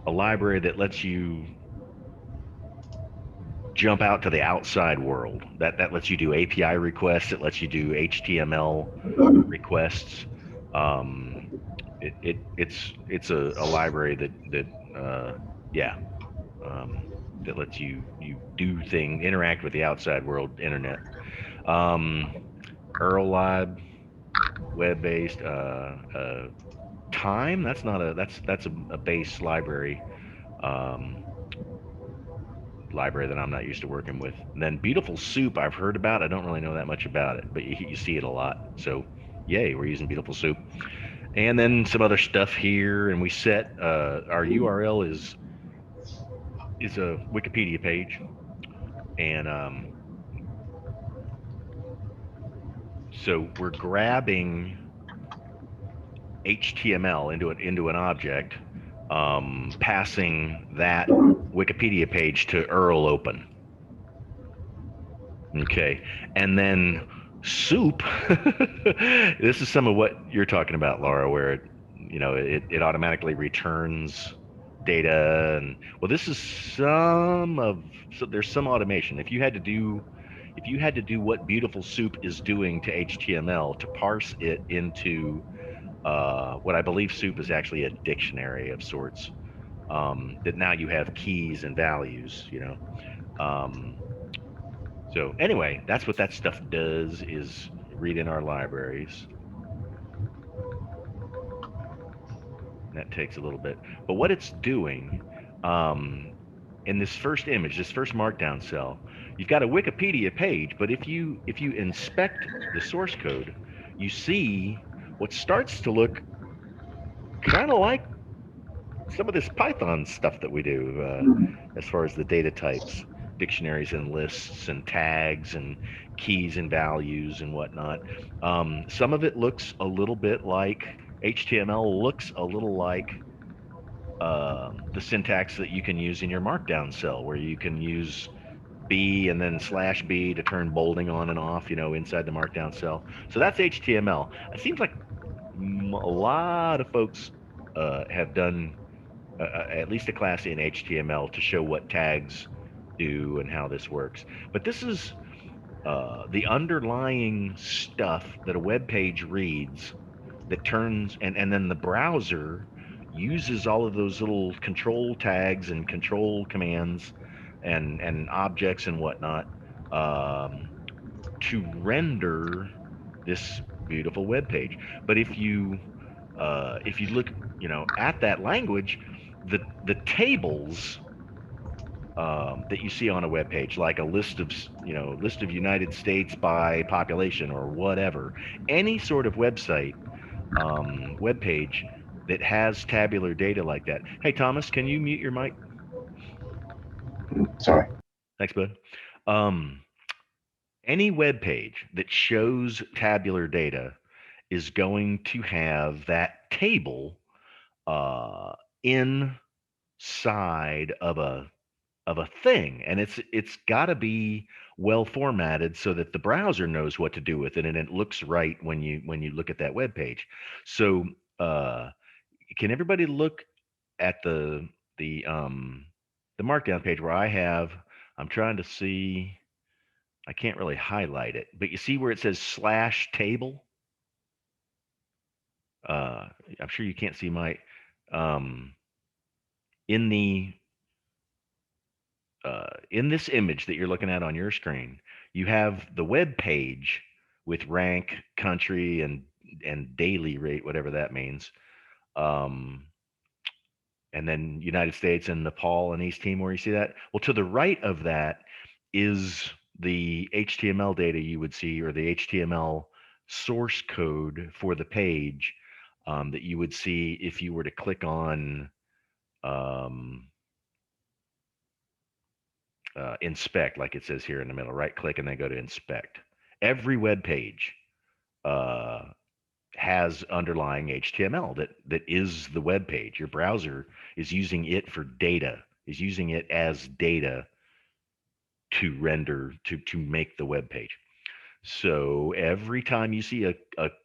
a library that lets you jump out to the outside world. That lets you do API requests. It lets you do HTML requests. It's a library that that lets you do things, interact with the outside world, internet. Erlab, web-based. Time. That's not a that's a base library. Library that I'm not used to working with. And then Beautiful Soup I've heard about. I don't really know that much about it, but you see it a lot. So yay, we're using Beautiful Soup. And then some other stuff here, and we set our URL is a Wikipedia page, and so we're grabbing HTML into an object, passing that Wikipedia page to URL open. Okay, and then soup. This is some of what you're talking about, Laura, where it automatically returns data. And well, this is so there's some automation. If you had to do what Beautiful Soup is doing to HTML to parse it into what I believe soup is actually a dictionary of sorts, that now you have keys and values. Um, so anyway, that's what that stuff does, is read in our libraries. That takes a little bit. But what it's doing, um, in this first image, this first markdown cell, you've got a Wikipedia page, but if you inspect the source code, you see what starts to look kind of like some of this Python stuff that we do, as far as the data types, dictionaries and lists and tags and keys and values and whatnot. Some of it looks a little bit like HTML, looks a little like the syntax that you can use in your markdown cell, where you can use B and then /B to turn bolding on and off, inside the markdown cell. So that's HTML. It seems like a lot of folks have done at least a class in HTML to show what tags do and how this works. But this is the underlying stuff that a web page reads, that turns, and then the browser uses all of those little control tags and control commands and objects and whatnot, um, to render this beautiful web page. But if you look, at that language, the tables that you see on a web page, like a list of United States by population or whatever, any sort of web page that has tabular data like that. Hey, Thomas, can you mute your mic? Sorry. Thanks, bud. Um, any web page that shows tabular data is going to have that table uh, inside of a thing, and it's got to be well formatted so that the browser knows what to do with it, and it looks right when you look at that web page. So uh, can everybody look at the markdown page where I'm trying to see, I can't really highlight it, but you see where it says /table. uh I'm sure you can't see my um in the in this image that you're looking at on your screen, you have the web page with rank, country, and daily rate, whatever that means. Um, and then United States and Nepal and East Timor. You see that? Well, to the right of that is the HTML data you would see, or the HTML source code for the page, that you would see if you were to click on um, inspect, like it says here in the middle. Right click and then go to inspect. Every web page uh, has underlying HTML that is the web page. Your browser is using it for data, is using it as data to render, to make the web page. So every time you see a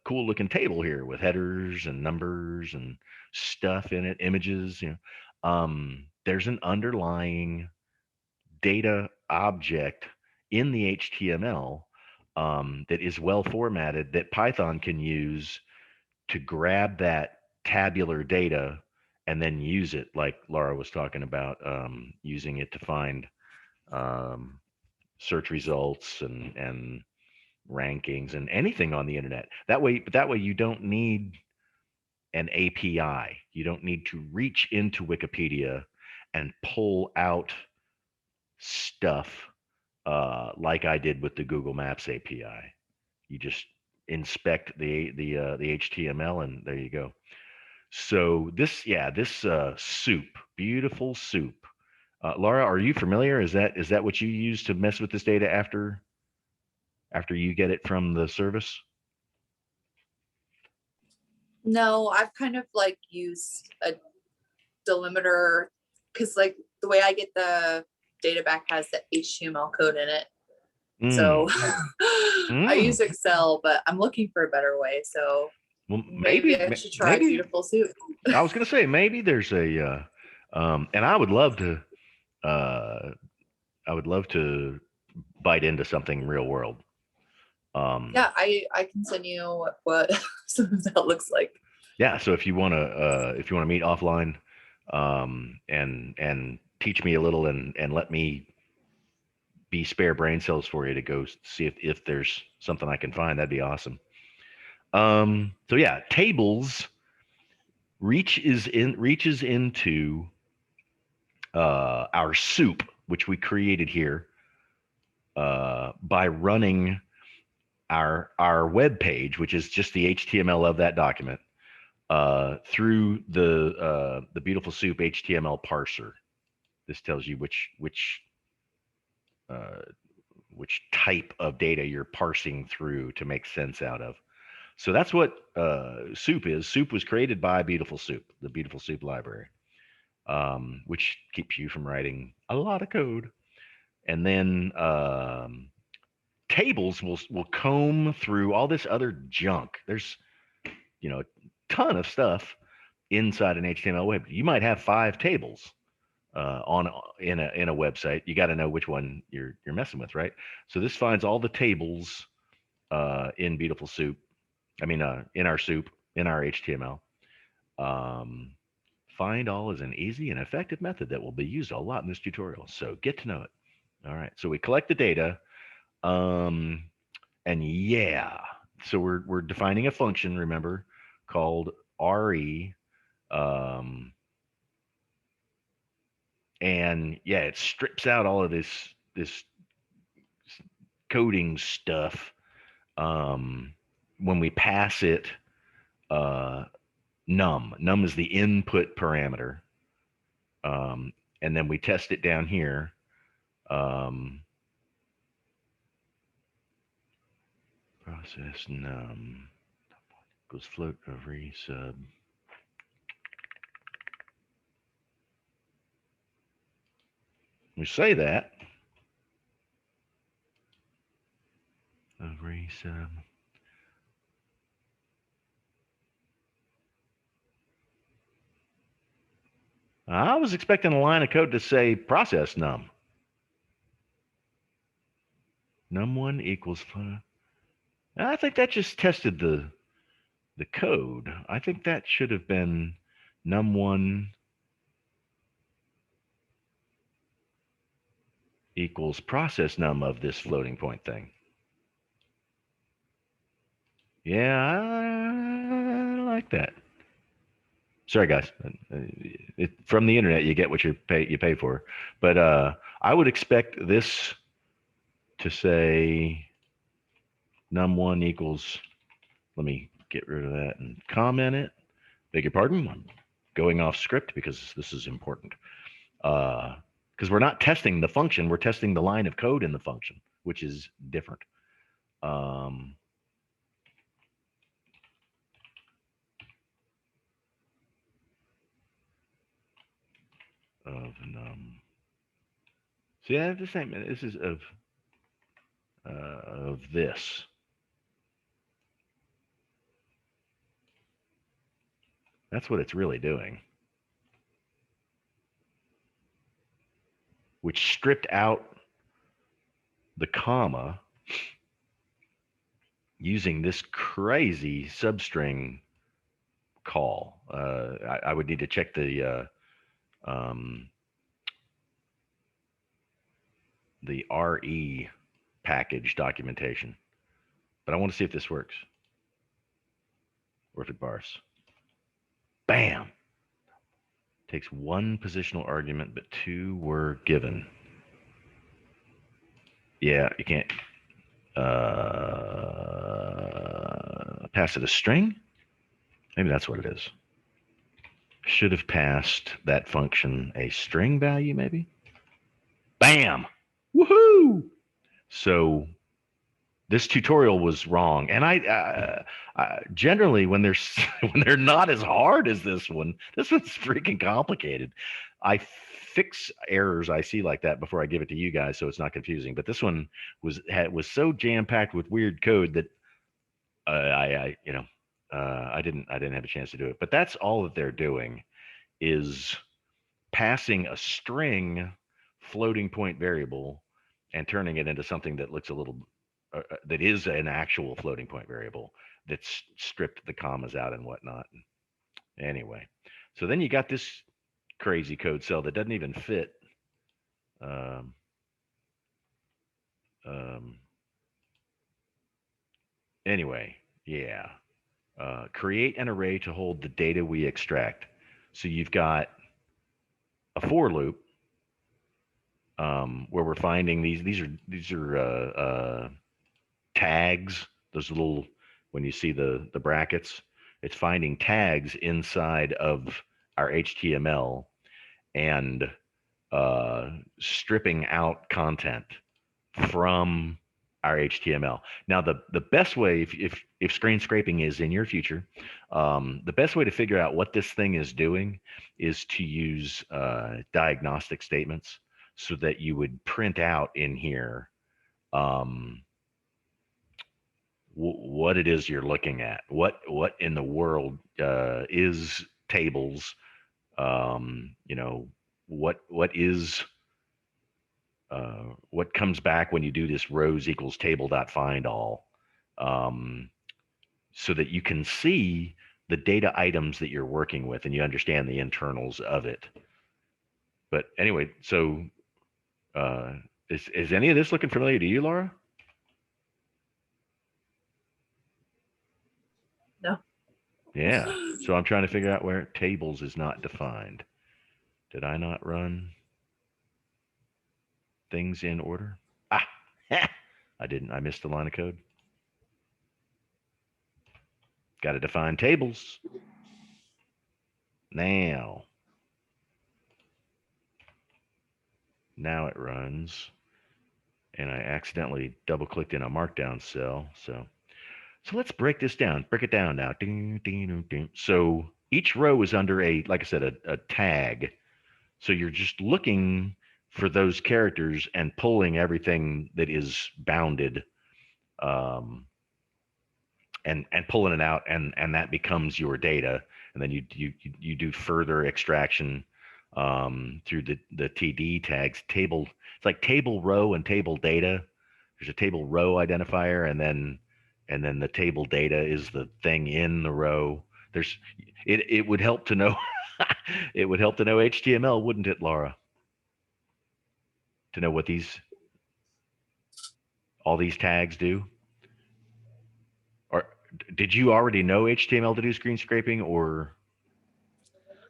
cool looking table here with headers and numbers and stuff in it, images, there's an underlying data object in the HTML, that is well formatted, that Python can use to grab that tabular data and then use it, like Laura was talking about, using it to find um, search results and rankings and anything on the internet. That way you don't need an API. You don't need to reach into Wikipedia and pull out stuff, like I did with the Google Maps API. You just inspect the HTML, and there you go. So this soup, beautiful soup. Laura, are you familiar? Is that what you use to mess with this data after you get it from the service? No, I've kind of like used a delimiter, because like the way I get the data back has the HTML code in it. So I Mm. use Excel, but I'm looking for a better way. So Well, maybe I should try Beautiful Soup. I was gonna say maybe there's a and I would love to bite into something real world. Yeah, I can send you what some of that looks like. Yeah, so if you wanna meet offline, and teach me a little and let me be spare brain cells for you to go see if there's something I can find, that'd be awesome. So yeah, tables reaches into our soup, which we created here by running our web page, which is just the HTML of that document, through the Beautiful Soup HTML parser. This tells you uh, which type of data you're parsing through to make sense out of. So that's what Soup is. Soup was created by Beautiful Soup, the Beautiful Soup library, which keeps you from writing a lot of code. And then tables will comb through all this other junk. There's a ton of stuff inside an HTML web. You might have 5 tables in a website. You got to know which one you're messing with, right? So this finds all the tables in Beautiful Soup. I mean, in our soup, in our HTML. Find all is an easy and effective method that will be used a lot in this tutorial. So get to know it. All right. So we collect the data. And yeah, so we're defining a function, remember, called RE. And yeah, it strips out all of this coding stuff when we pass it num. Num is the input parameter. And then we test it down here. Process num goes float over sub. We say that over sub. I was expecting a line of code to say process num. Num1 equals. I think that just tested the code. I think that should have been num1 equals process num of this floating point thing. Yeah, I like that. Sorry, guys. From the internet, you get what you pay for. But I would expect this to say num1 equals. Let me get rid of that and comment it. Beg your pardon. I'm going off script because this is important. Because we're not testing the function, we're testing the line of code in the function, which is different. Of num. See, that's the same. This is of this. That's what it's really doing. Which stripped out the comma using this crazy substring call. I would need to check the RE package documentation, but I want to see if this works or if it bars. Bam. Takes 1 positional argument, but 2 were given. Yeah, you can't pass it a string. Maybe that's what it is. Should have passed that function a string value, maybe. Bam! Woohoo! So this tutorial was wrong, and I generally when they're not as hard as this one's freaking complicated. I fix errors I see like that before I give it to you guys, so it's not confusing. But this one was so jam packed with weird code that I didn't have a chance to do it. But that's all that they're doing is passing a string floating point variable and turning it into something that looks a little that is an actual floating point variable that's stripped the commas out and whatnot. Anyway, so then you got this crazy code cell that doesn't even fit. Um, anyway, yeah. Create an array to hold the data we extract. So you've got a for loop where we're finding these are tags. Those little, when you see the brackets, it's finding tags inside of our HTML and stripping out content from our HTML. Now, the best way, if screen scraping is in your future, the best way to figure out what this thing is doing is to use diagnostic statements, so that you would print out in here what it is you're looking at. What in the world is tables? What is what comes back when you do this rows equals table dot find all, so that you can see the data items that you're working with and you understand the internals of it. But anyway, so is any of this looking familiar to you, Laura? No. Yeah. So I'm trying to figure out where tables is not defined. Did I not run things in order? I didn't. I missed the line of code. Got to define tables. Now it runs, and I accidentally double clicked in a markdown cell. So let's break this down. Break it down now. Ding, ding, ding, ding. So each row is under like I said, a tag. So you're just looking for those characters and pulling everything that is bounded, and pulling it out, and that becomes your data. And then you do further extraction through the TD tags. Table, it's like table row and table data. There's a table row identifier, and then the table data is the thing in the row. It would help to know it would help to know HTML, wouldn't it, Laura? To know what all these tags do? Or did you already know HTML to do screen scraping, or?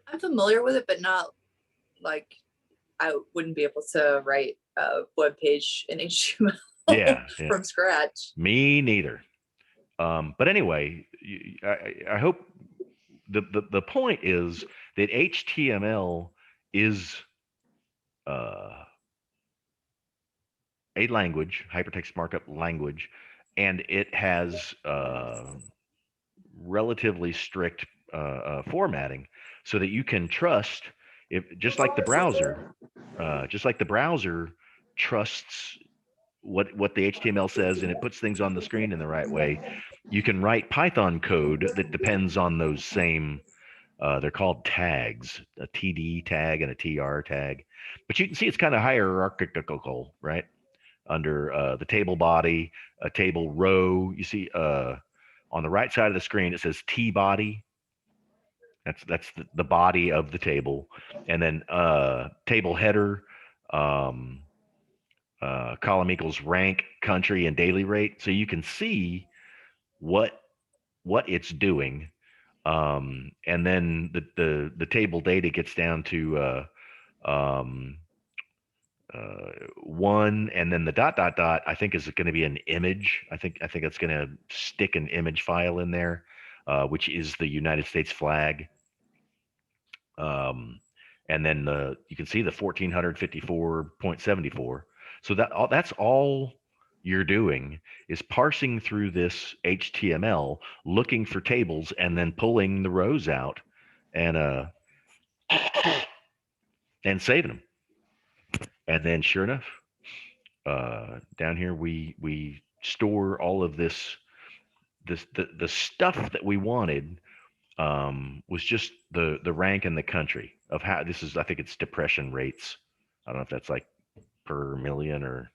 I'm familiar with it, but not like I wouldn't be able to write a web page in HTML Yeah. from scratch. Me neither. But anyway, I hope the point is that HTML is a language, hypertext markup language, and it has relatively strict formatting, so that you can trust, if just like the browser trusts what the HTML says, and it puts things on the screen in the right way. You can write Python code that depends on those same, they're called tags, a TD tag and a TR tag. But you can see it's kind of hierarchical, right? Under the table body, a table row. You see on the right side of the screen, it says T body. That's the body of the table. And then table header, column equals rank, country, and daily rate. So you can see what it's doing. And then the table data gets down to one, and then the ... I think is going to be an image. I think it's going to stick an image file in there, which is the United States flag. And then you can see the 1454.74. So that's all you're doing, is parsing through this HTML, looking for tables, and then pulling the rows out and saving them. And then sure enough, down here we store all of the stuff that we wanted was just the rank and the country of how this is. I think it's depression rates. I don't know if that's like per million or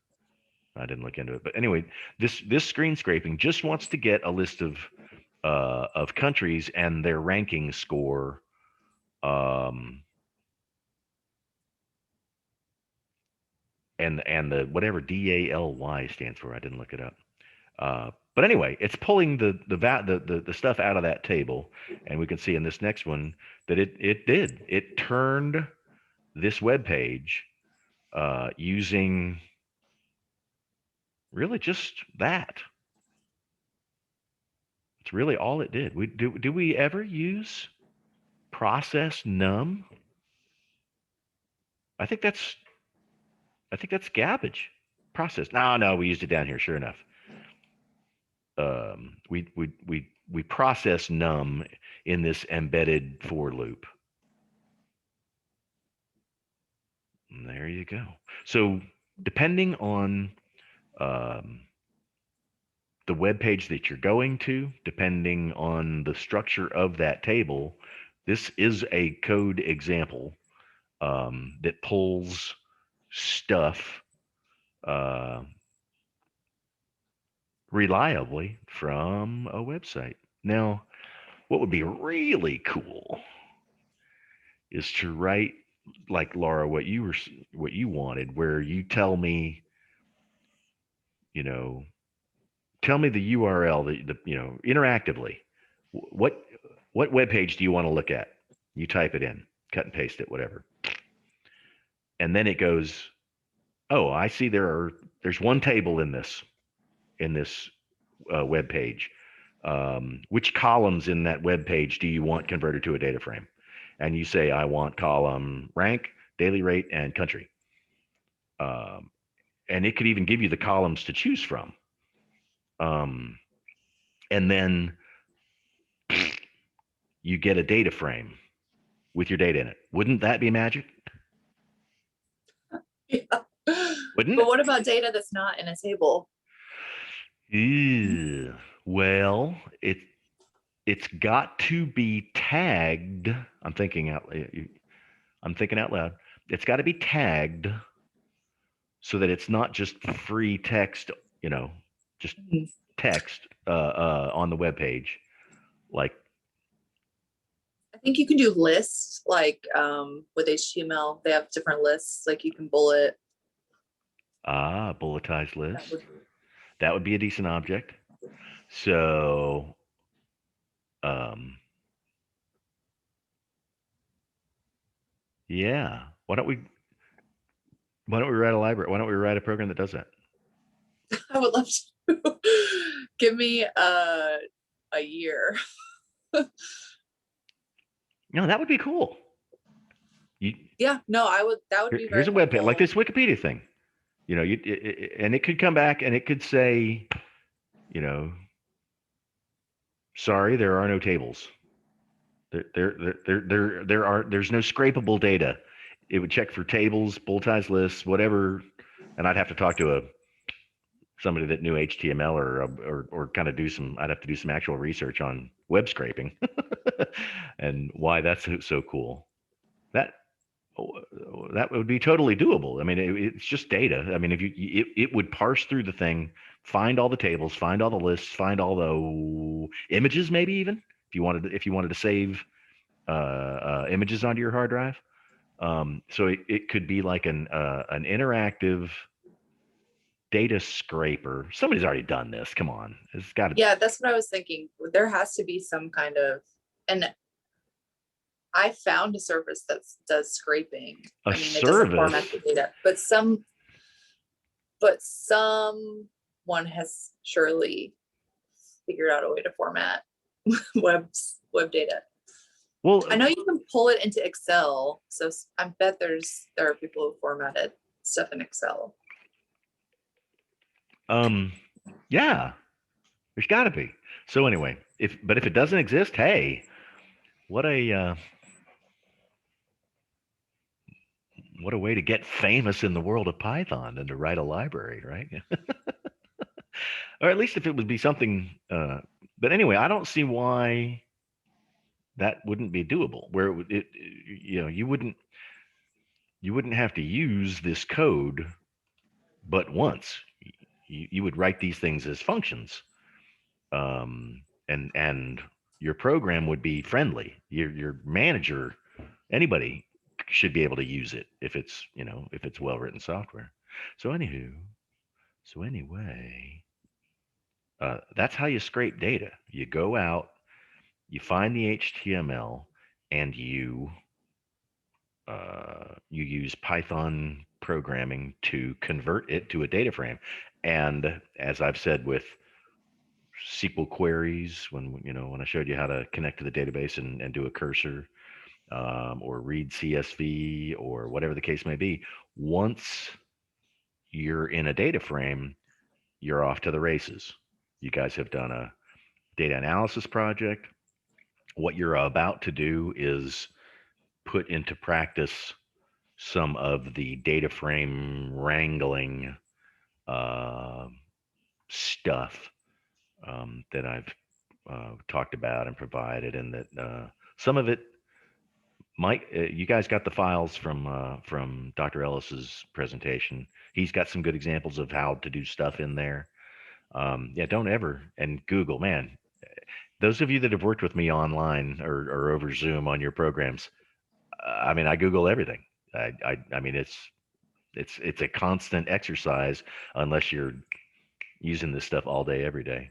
I didn't look into it. But anyway, this screen scraping just wants to get a list of countries and their ranking score. And the whatever DALY stands for. I didn't look it up. But anyway, it's pulling the stuff out of that table, and we can see in this next one that it turned this web page using really just that. It's really all it did. Do we ever use process num? I think that's garbage. Process. No, we used it down here. Sure enough. We process num in this embedded for loop. And there you go. So depending on the web page that you're going to, depending on the structure of that table, this is a code example that pulls stuff reliably from a website. Now, what would be really cool is to write like Laura, what you wanted, where you tell me, tell me the URL, interactively, what web page do you want to look at? You type it in, cut and paste it, whatever, and then it goes, oh, I see there's one table in this web page. Which columns in that web page do you want converted to a data frame? And you say, I want column rank, daily rate, and country. And it could even give you the columns to choose from. And then you get a data frame with your data in it. Wouldn't that be magic? Yeah. Wouldn't But it? what about data that's not in a table? Ew. Well, it's got to be tagged. I'm thinking out loud. It's got to be tagged so that it's not just free text, just text on the web page. Like, I think you can do lists, like with HTML, they have different lists, like you can bullet. bulletized list. That would be a decent object. So, yeah. Why don't we write a library? Why don't we write a program that does that? I would love to. Give me a year. No, that would be cool. Yeah, no, I would. That would be very Here's a web page, like helpful. this Wikipedia thing. And it could come back and it could say, sorry, there are no tables. There's no scrapable data. It would check for tables, bulletized lists, whatever, and I'd have to talk to somebody that knew HTML or kind of I'd have to do some actual research on web scraping and why that's so cool. That would be totally doable. I mean, it's just data. I mean, if it would parse through the thing, find all the tables, find all the lists, find all the images, maybe even if you wanted to save images onto your hard drive. So it could be like an interactive data scraper. Somebody's already done this. Come on, it's got to. Yeah, that's what I was thinking. There has to be some kind of, and I found a service that does scraping. A I mean, it doesn't format service? the data, but someone has surely figured out a way to format web data. Well, I know you can pull it into Excel, so I bet there are people who formatted stuff in Excel. yeah, there's got to be. So anyway, if it doesn't exist, hey, what a What a way to get famous in the world of Python than to write a library, right? Or at least if it would be something. But anyway, I don't see why that wouldn't be doable. Where you wouldn't have to use this code but once. You would write these things as functions, and your program would be friendly. Your manager, anybody should be able to use it if it's well written software. So anyway, that's how you scrape data. You go out, you find the HTML, and you use Python programming to convert it to a data frame. And as I've said with SQL queries, when I showed you how to connect to the database and do a cursor, or read CSV or whatever the case may be, once you're in a data frame, you're off to the races. You guys have done a data analysis project. What you're about to do is put into practice some of the data frame wrangling stuff that I've talked about and provided, and that some of it might. You guys got the files from Dr. Ellis's presentation. He's got some good examples of how to do stuff in there. Yeah, don't ever and Google, man. Those of you that have worked with me online or over Zoom on your programs, I mean, I Google everything. I mean, it's a constant exercise unless you're using this stuff all day, every day.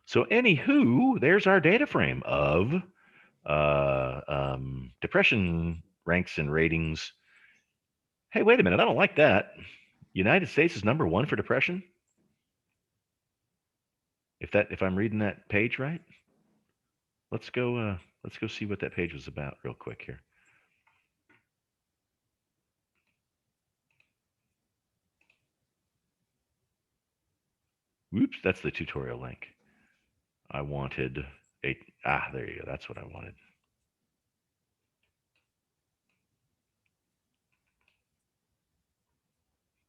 So, anywho, there's our data frame of depression ranks and ratings. Hey, wait a minute, I don't like that. United States is number 1 for depression. If I'm reading that page right, let's go see what that page was about real quick here. Whoops, that's the tutorial link. I wanted there you go. That's what I wanted.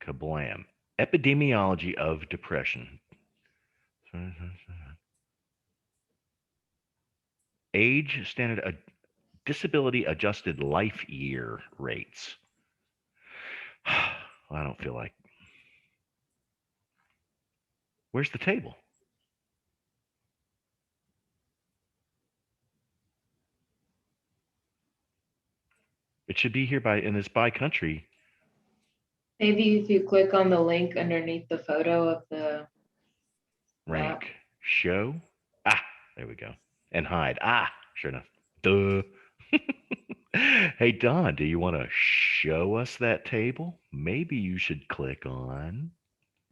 Kablam. Epidemiology of depression. Age standard disability adjusted life year rates. I don't feel like. Where's the table? It should be here in this by country. Maybe if you click on the link underneath the photo of the Rank. map. Show. There we go. And hide. Sure enough. Duh. Hey, Don, do you want to show us that table? Maybe you should click on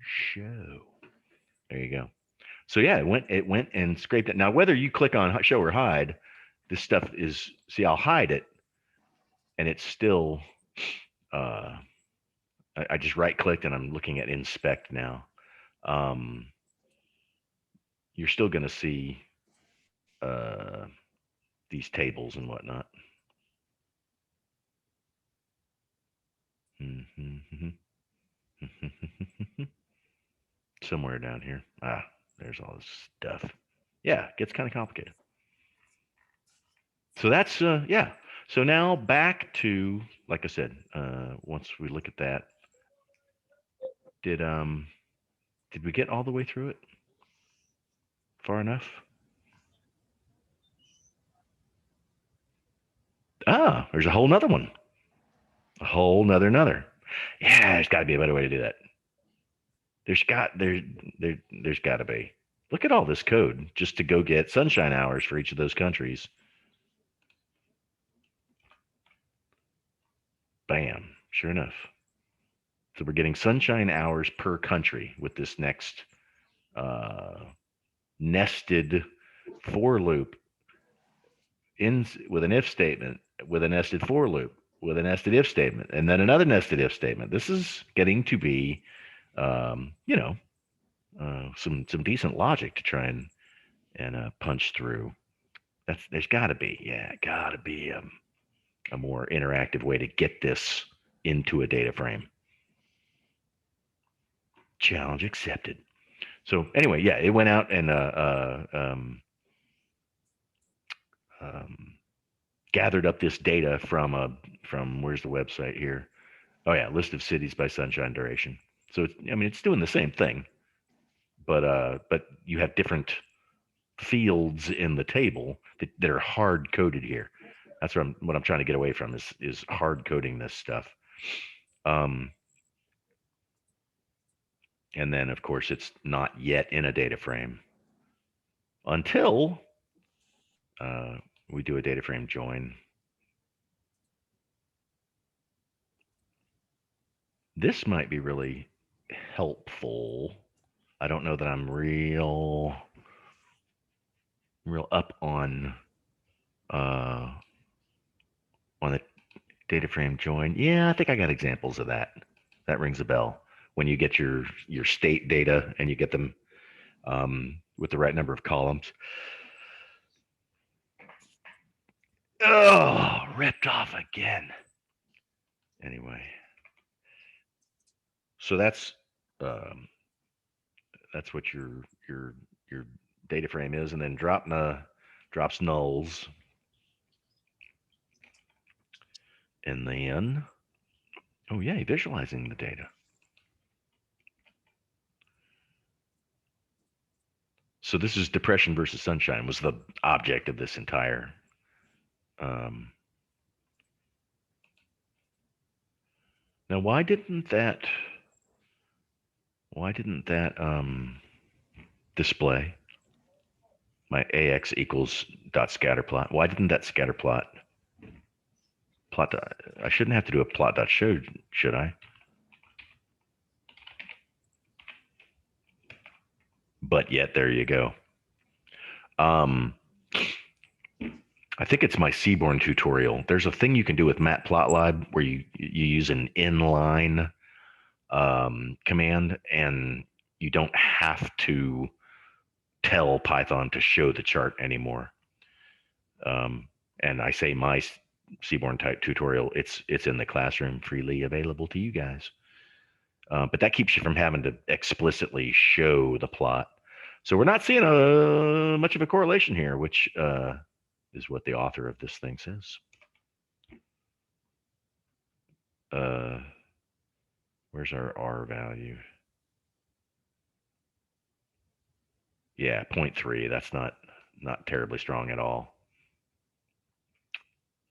show. There you go. So yeah, it went and scraped it. Now, whether you click on show or hide, this stuff is, see, I'll hide it and it's still, I just right clicked and I'm looking at inspect now. You're still going to see these tables and whatnot. Somewhere down here. There's all this stuff. Yeah, it gets kind of complicated. So that's yeah. So now back to, like I said, once we look at that, did we get all the way through it? Far enough? There's a whole nother one. A whole nother. Yeah, there's got to be a better way to do that. There's got to be. Look at all this code just to go get sunshine hours for each of those countries. Bam, sure enough. So we're getting sunshine hours per country with this next nested for loop with an if statement, with a nested for loop, with a nested if statement, and then another nested if statement. This is getting to be, some decent logic to try and punch through. There's got to be a more interactive way to get this into a data frame. Challenge accepted. So anyway, yeah, it went out and gathered up this data from where's the website here? Oh yeah, list of cities by sunshine duration. So it's doing the same thing, but you have different fields in the table that are hard coded here. That's what I'm trying to get away from is hard coding this stuff. And then of course it's not yet in a data frame until we do a data frame join. This might be really helpful. I don't know that I'm real up on the data frame join. Yeah, I think I got examples of that. That rings a bell. When you get your state data and you get them with the right number of columns. Oh, ripped off again. Anyway, so that's what your data frame is, and then drops nulls, and then oh yeah, visualizing the data. So this is depression versus sunshine was the object of this entire now why didn't that display my AX equals dot scatter plot? Why didn't that scatter plot I shouldn't have to do a plot dot show, should I? But yet there you go. I think it's my Seaborn tutorial. There's a thing you can do with matplotlib where you use an inline command, and you don't have to tell Python to show the chart anymore. And I say my Seaborn type tutorial, it's in the classroom, freely available to you guys. But that keeps you from having to explicitly show the plot. So we're not seeing much of a correlation here, which is what the author of this thing says. Where's our R value? Yeah, 0.3. That's not terribly strong at all.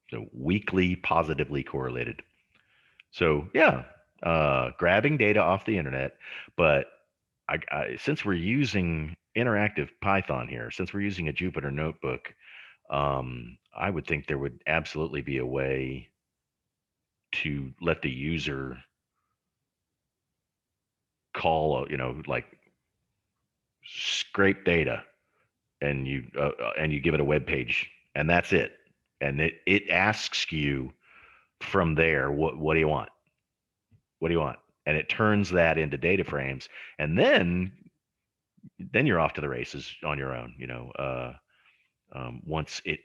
So weakly positively correlated. So yeah, grabbing data off the internet, but since we're using interactive Python here, since we're using a Jupyter notebook, I would think there would absolutely be a way to let the user call, like scrape data, and you give it a web page, and that's it. And it asks you from there, what do you want? What do you want? And it turns that into data frames, and then you're off to the races on your own. Once it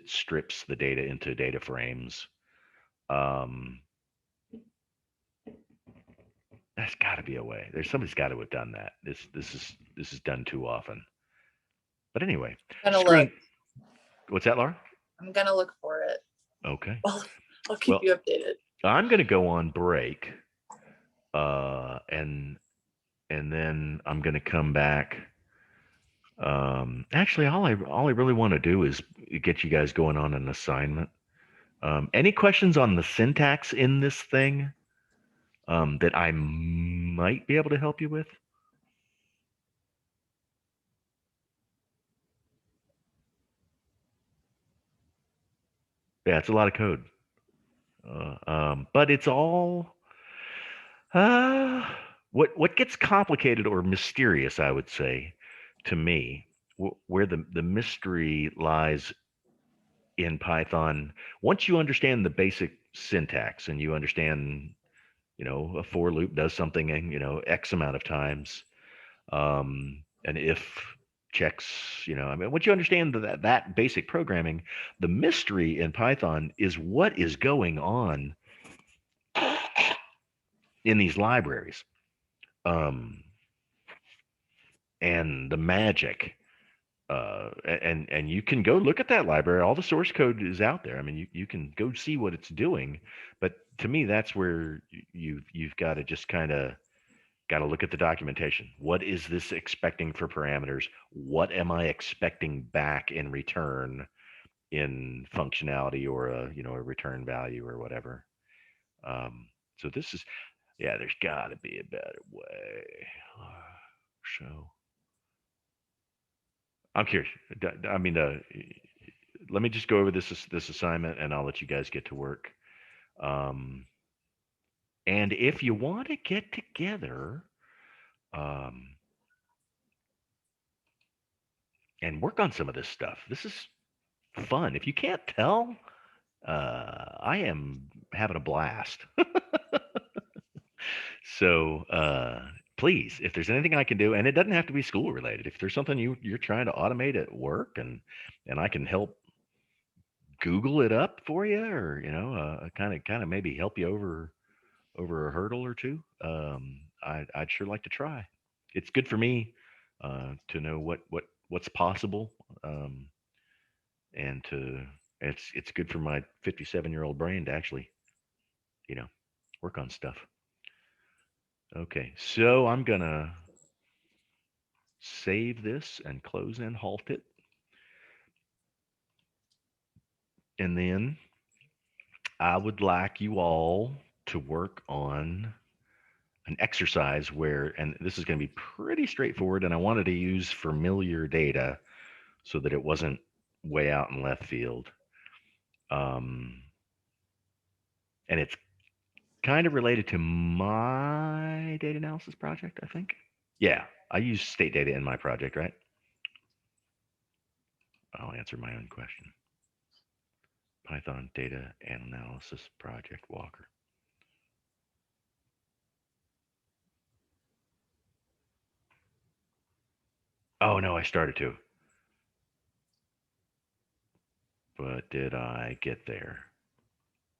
strips the data into data frames, that's got to be a way. Somebody's got to have done that. This is done too often. But anyway, Look. What's that, Laura? I'm gonna look for it. Okay. I'll keep you updated. I'm going to go on break, and then I'm going to come back. Actually, all I really want to do is get you guys going on an assignment. Any questions on the syntax in this thing that I might be able to help you with? Yeah, it's a lot of code. But it's all what gets complicated or mysterious, I would say, to me, where the mystery lies in Python. Once you understand the basic syntax and you understand, a for loop does something, X amount of times, and if checks, once you understand that basic programming, the mystery in Python is what is going on in these libraries. And the magic. And you can go look at that library. All the source code is out there. I mean, you can go see what it's doing. But to me, that's where you've got to just kind of got to look at the documentation. What is this expecting for parameters? What am I expecting back in return in functionality or a return value or whatever? So this is, yeah, there's got to be a better way. So I'm curious. I mean, let me just go over this assignment, and I'll let you guys get to work. And if you want to get together and work on some of this stuff, this is fun. If you can't tell, I am having a blast. So please, if there's anything I can do, and it doesn't have to be school related, if there's something you're trying to automate at work, and I can help Google it up for you, or kind of maybe help you over a hurdle or two, I'd sure like to try. It's good for me to know what's possible, and it's good for my 57-year-old brain to actually work on stuff. Okay, so I'm gonna save this and close and halt it, and then I would like you all to work on an exercise where, and this is going to be pretty straightforward, and I wanted to use familiar data so that it wasn't way out in left field. And it's kind of related to my data analysis project, I think. Yeah, I use state data in my project, right? I'll answer my own question. Python data analysis project Walker. Oh no, I started to. But did I get there?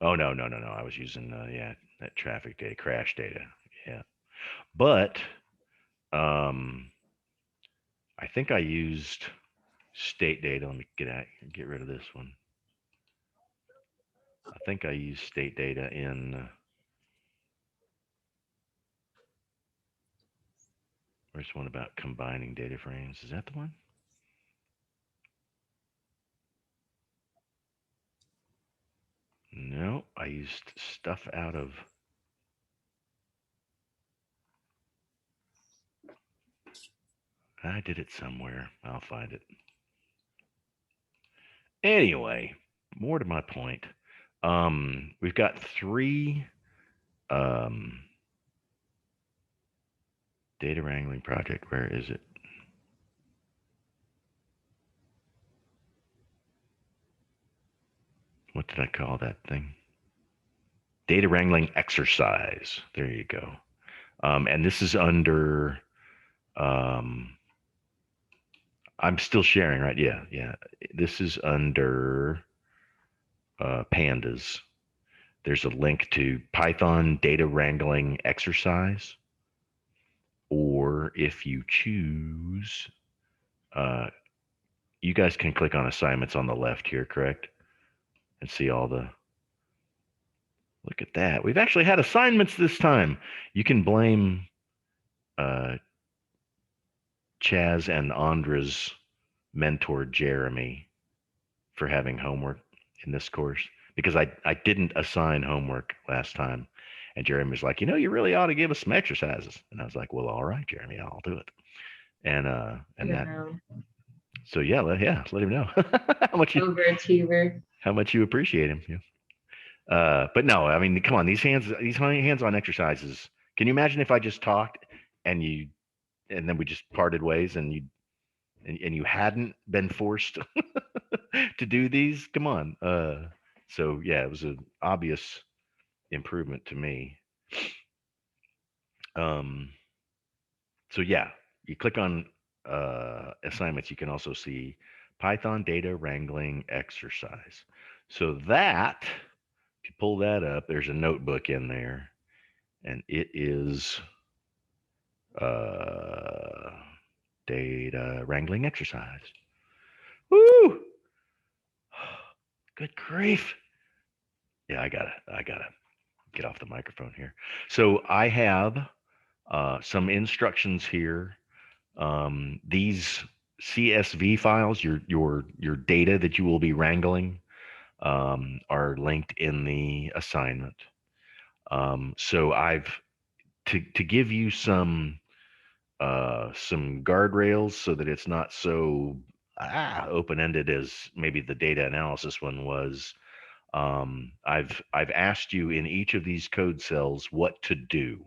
Oh no. I was using that traffic data, crash data. Yeah. But I think I used state data. Let me get rid of this one. I think I used state data in where's one about combining data frames? Is that the one? No, I used stuff out of I did it somewhere. I'll find it. Anyway, more to my point. We've got 3 data wrangling project. Where is it? What did I call that thing? Data wrangling exercise. There you go. And this is under, I'm still sharing, right? Yeah. This is under pandas. There's a link to Python data wrangling exercise. Or if you choose, you guys can click on assignments on the left here, correct? And see all the, look at that. We've actually had assignments this time. You can blame Chaz and Andra's mentor, Jeremy, for having homework in this course, because I didn't assign homework last time. And Jeremy was like, you really ought to give us some exercises. And I was like, well, all right, Jeremy, I'll do it. And that, so yeah, let him know how much overachiever, how much you appreciate him. Yeah. But no, I mean, come on, these hands-on exercises. Can you imagine if I just talked and then we just parted ways and you hadn't been forced to do these? Come on. So yeah, it was an obvious improvement to me. So yeah, you click on assignments, you can also see Python data wrangling exercise. So that, if you pull that up, there's a notebook in there, and it is data wrangling exercise. Woo! Good grief. Yeah, I gotta get off the microphone here. So I have some instructions here. These CSV files, your data that you will be wrangling, are linked in the assignment. So I've to give you some guardrails so that it's not so open-ended as maybe the data analysis one was. I've asked you in each of these code cells what to do,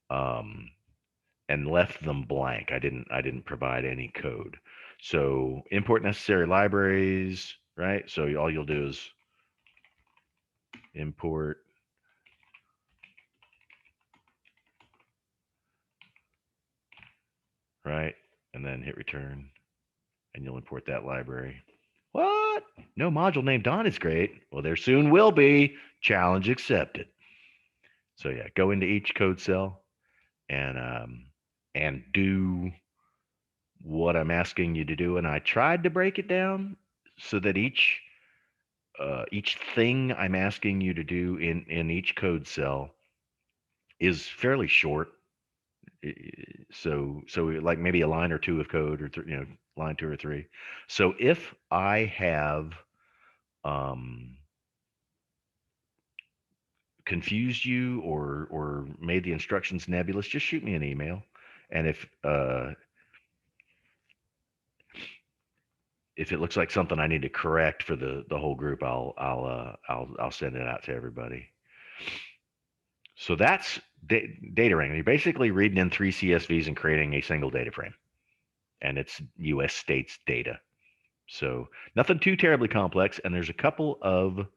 and left them blank. I didn't provide any code. So import necessary libraries, right? So all you'll do is import right, and then hit return, and you'll import that library. What? No module named Dawn is great. Well, there soon will be. Challenge accepted. So yeah, go into each code cell and do what I'm asking you to do. And I tried to break it down so that each thing I'm asking you to do in each code cell is fairly short. So like maybe a line or two of code, or line 2 or 3. So if I have confused you or made the instructions nebulous, just shoot me an email. And if it looks like something I need to correct for the whole group, I'll send it out to everybody. So that's data wrangling. You're basically reading in 3 CSVs and creating a single data frame, and it's U.S. states data. So nothing too terribly complex. And there's a couple of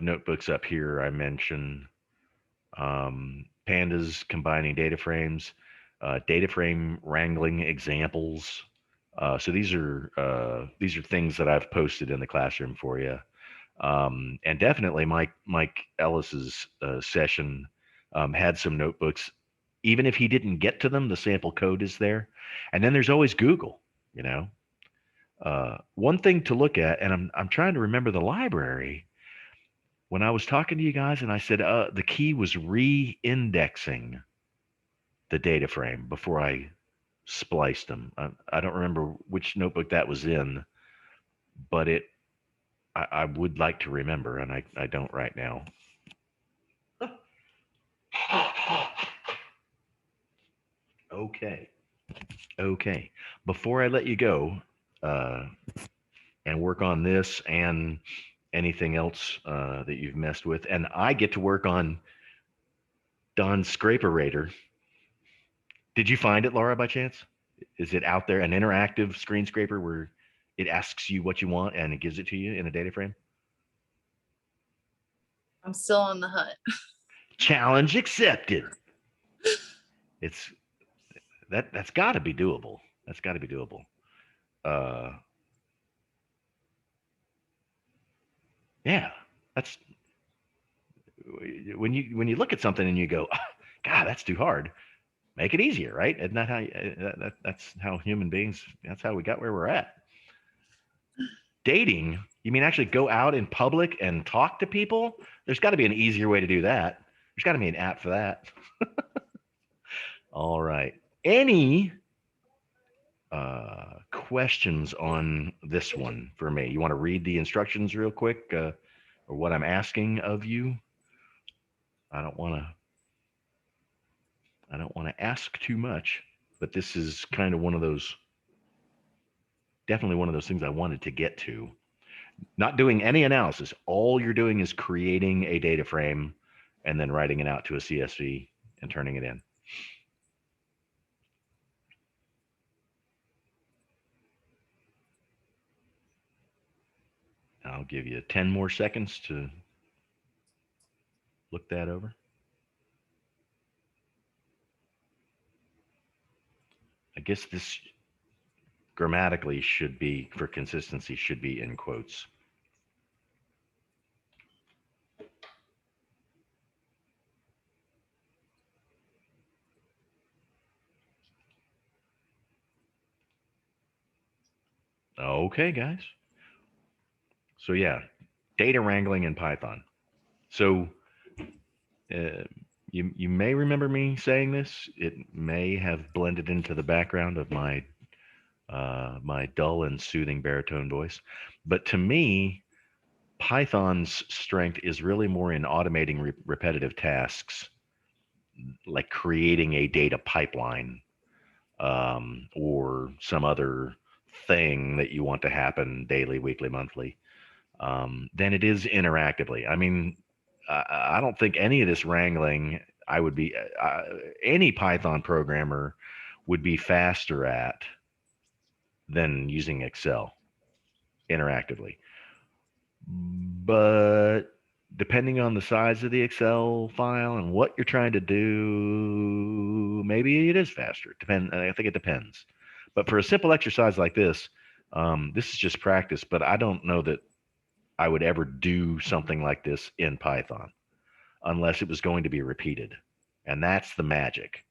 notebooks up here I mentioned. Pandas combining data frames, data frame wrangling examples. So these are things that I've posted in the classroom for you. And definitely Mike Ellis's session had some notebooks. Even if he didn't get to them, the sample code is there. And then there's always Google, you know. One thing to look at, and I'm trying to remember the library. When I was talking to you guys and I said the key was re-indexing the data frame before I spliced them. I don't remember which notebook that was in, but I would like to remember, and I don't right now. Okay. Before I let you go and work on this and anything else that you've messed with, and I get to work on Don's Scraperator. Did you find it, Laura, by chance? Is it out there, an interactive screen scraper where it asks you what you want and it gives it to you in a data frame? I'm still on the hunt. Challenge accepted. That's got to be doable. That's got to be doable. Yeah, that's when you look at something and you go, oh, God, that's too hard. Make it easier, right? Isn't that how that's how human beings? That's how we got where we're at. Dating? You mean actually go out in public and talk to people? There's got to be an easier way to do that. There's got to be an app for that. All right. Any questions on this one for me? You want to read the instructions real quick, or what I'm asking of you? I don't want to ask too much, but this is kind of definitely one of those things I wanted to get to. Not doing any analysis. All you're doing is creating a data frame and then writing it out to a CSV and turning it in. I'll give you 10 more seconds to look that over. I guess this grammatically should be, for consistency, should be in quotes. Okay, guys. So yeah, data wrangling in Python. So you may remember me saying this. It may have blended into the background of my my dull and soothing baritone voice, but to me, Python's strength is really more in automating repetitive tasks, like creating a data pipeline or some other thing that you want to happen daily, weekly, monthly, than it is interactively. I mean, I don't think any of this wrangling I would be any Python programmer would be faster at than using Excel interactively. But depending on the size of the Excel file and what you're trying to do, maybe it is faster. I think it depends. But for a simple exercise like this, this is just practice. But I don't know that I would ever do something like this in Python unless it was going to be repeated, and that's the magic.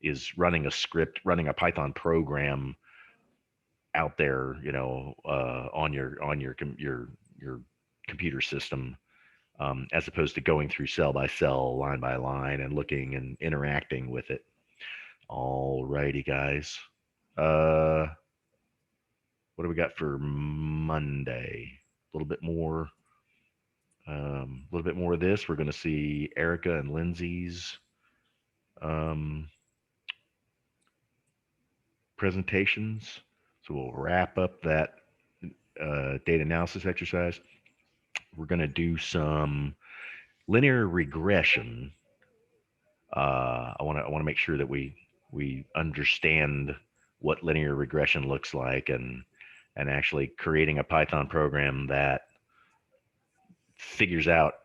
Is running a script, running a Python program out there, on your computer system, as opposed to going through cell by cell, line by line, and looking and interacting with it. All righty, guys. What do we got for Monday? A little bit more. A little bit more of this. We're going to see Erica and Lindsay's presentations. So we'll wrap up that data analysis exercise. We're going to do some linear regression. I want to make sure that we understand what linear regression looks like, and actually creating a Python program that figures out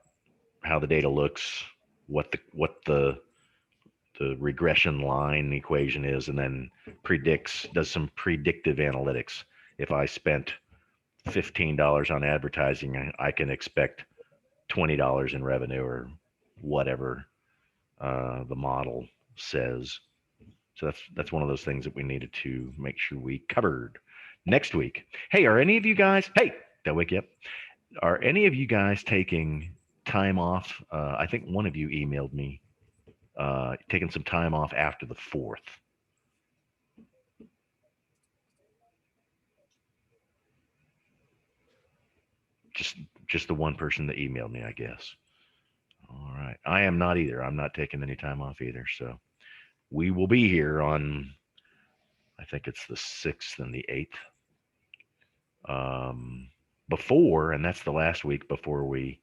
how the data looks, what the regression line equation is, and then does some predictive analytics. If I spent $15 on advertising, I can expect $20 in revenue or whatever the model says. So that's one of those things that we needed to make sure we covered. Next week, hey, are any of you guys? Hey, did I wake you up? Are any of you guys taking time off? I think one of you emailed me, taking some time off after the 4th. Just the one person that emailed me, I guess. All right. I am not either. I'm not taking any time off either. So we will be here on, I think it's the 6th and the 8th. Before, and that's the last week before we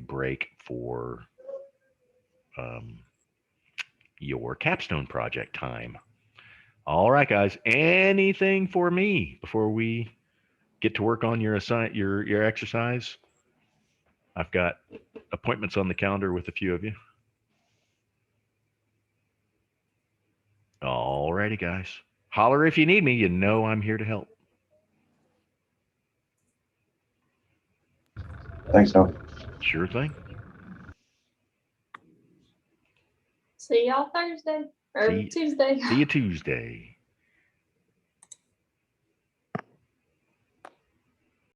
break for your capstone project time. All right, guys. Anything for me before we get to work on your exercise? I've got appointments on the calendar with a few of you. All righty, guys. Holler if you need me. You know I'm here to help. Thanks, Tom. Sure thing. See y'all Thursday or Tuesday. See you Tuesday.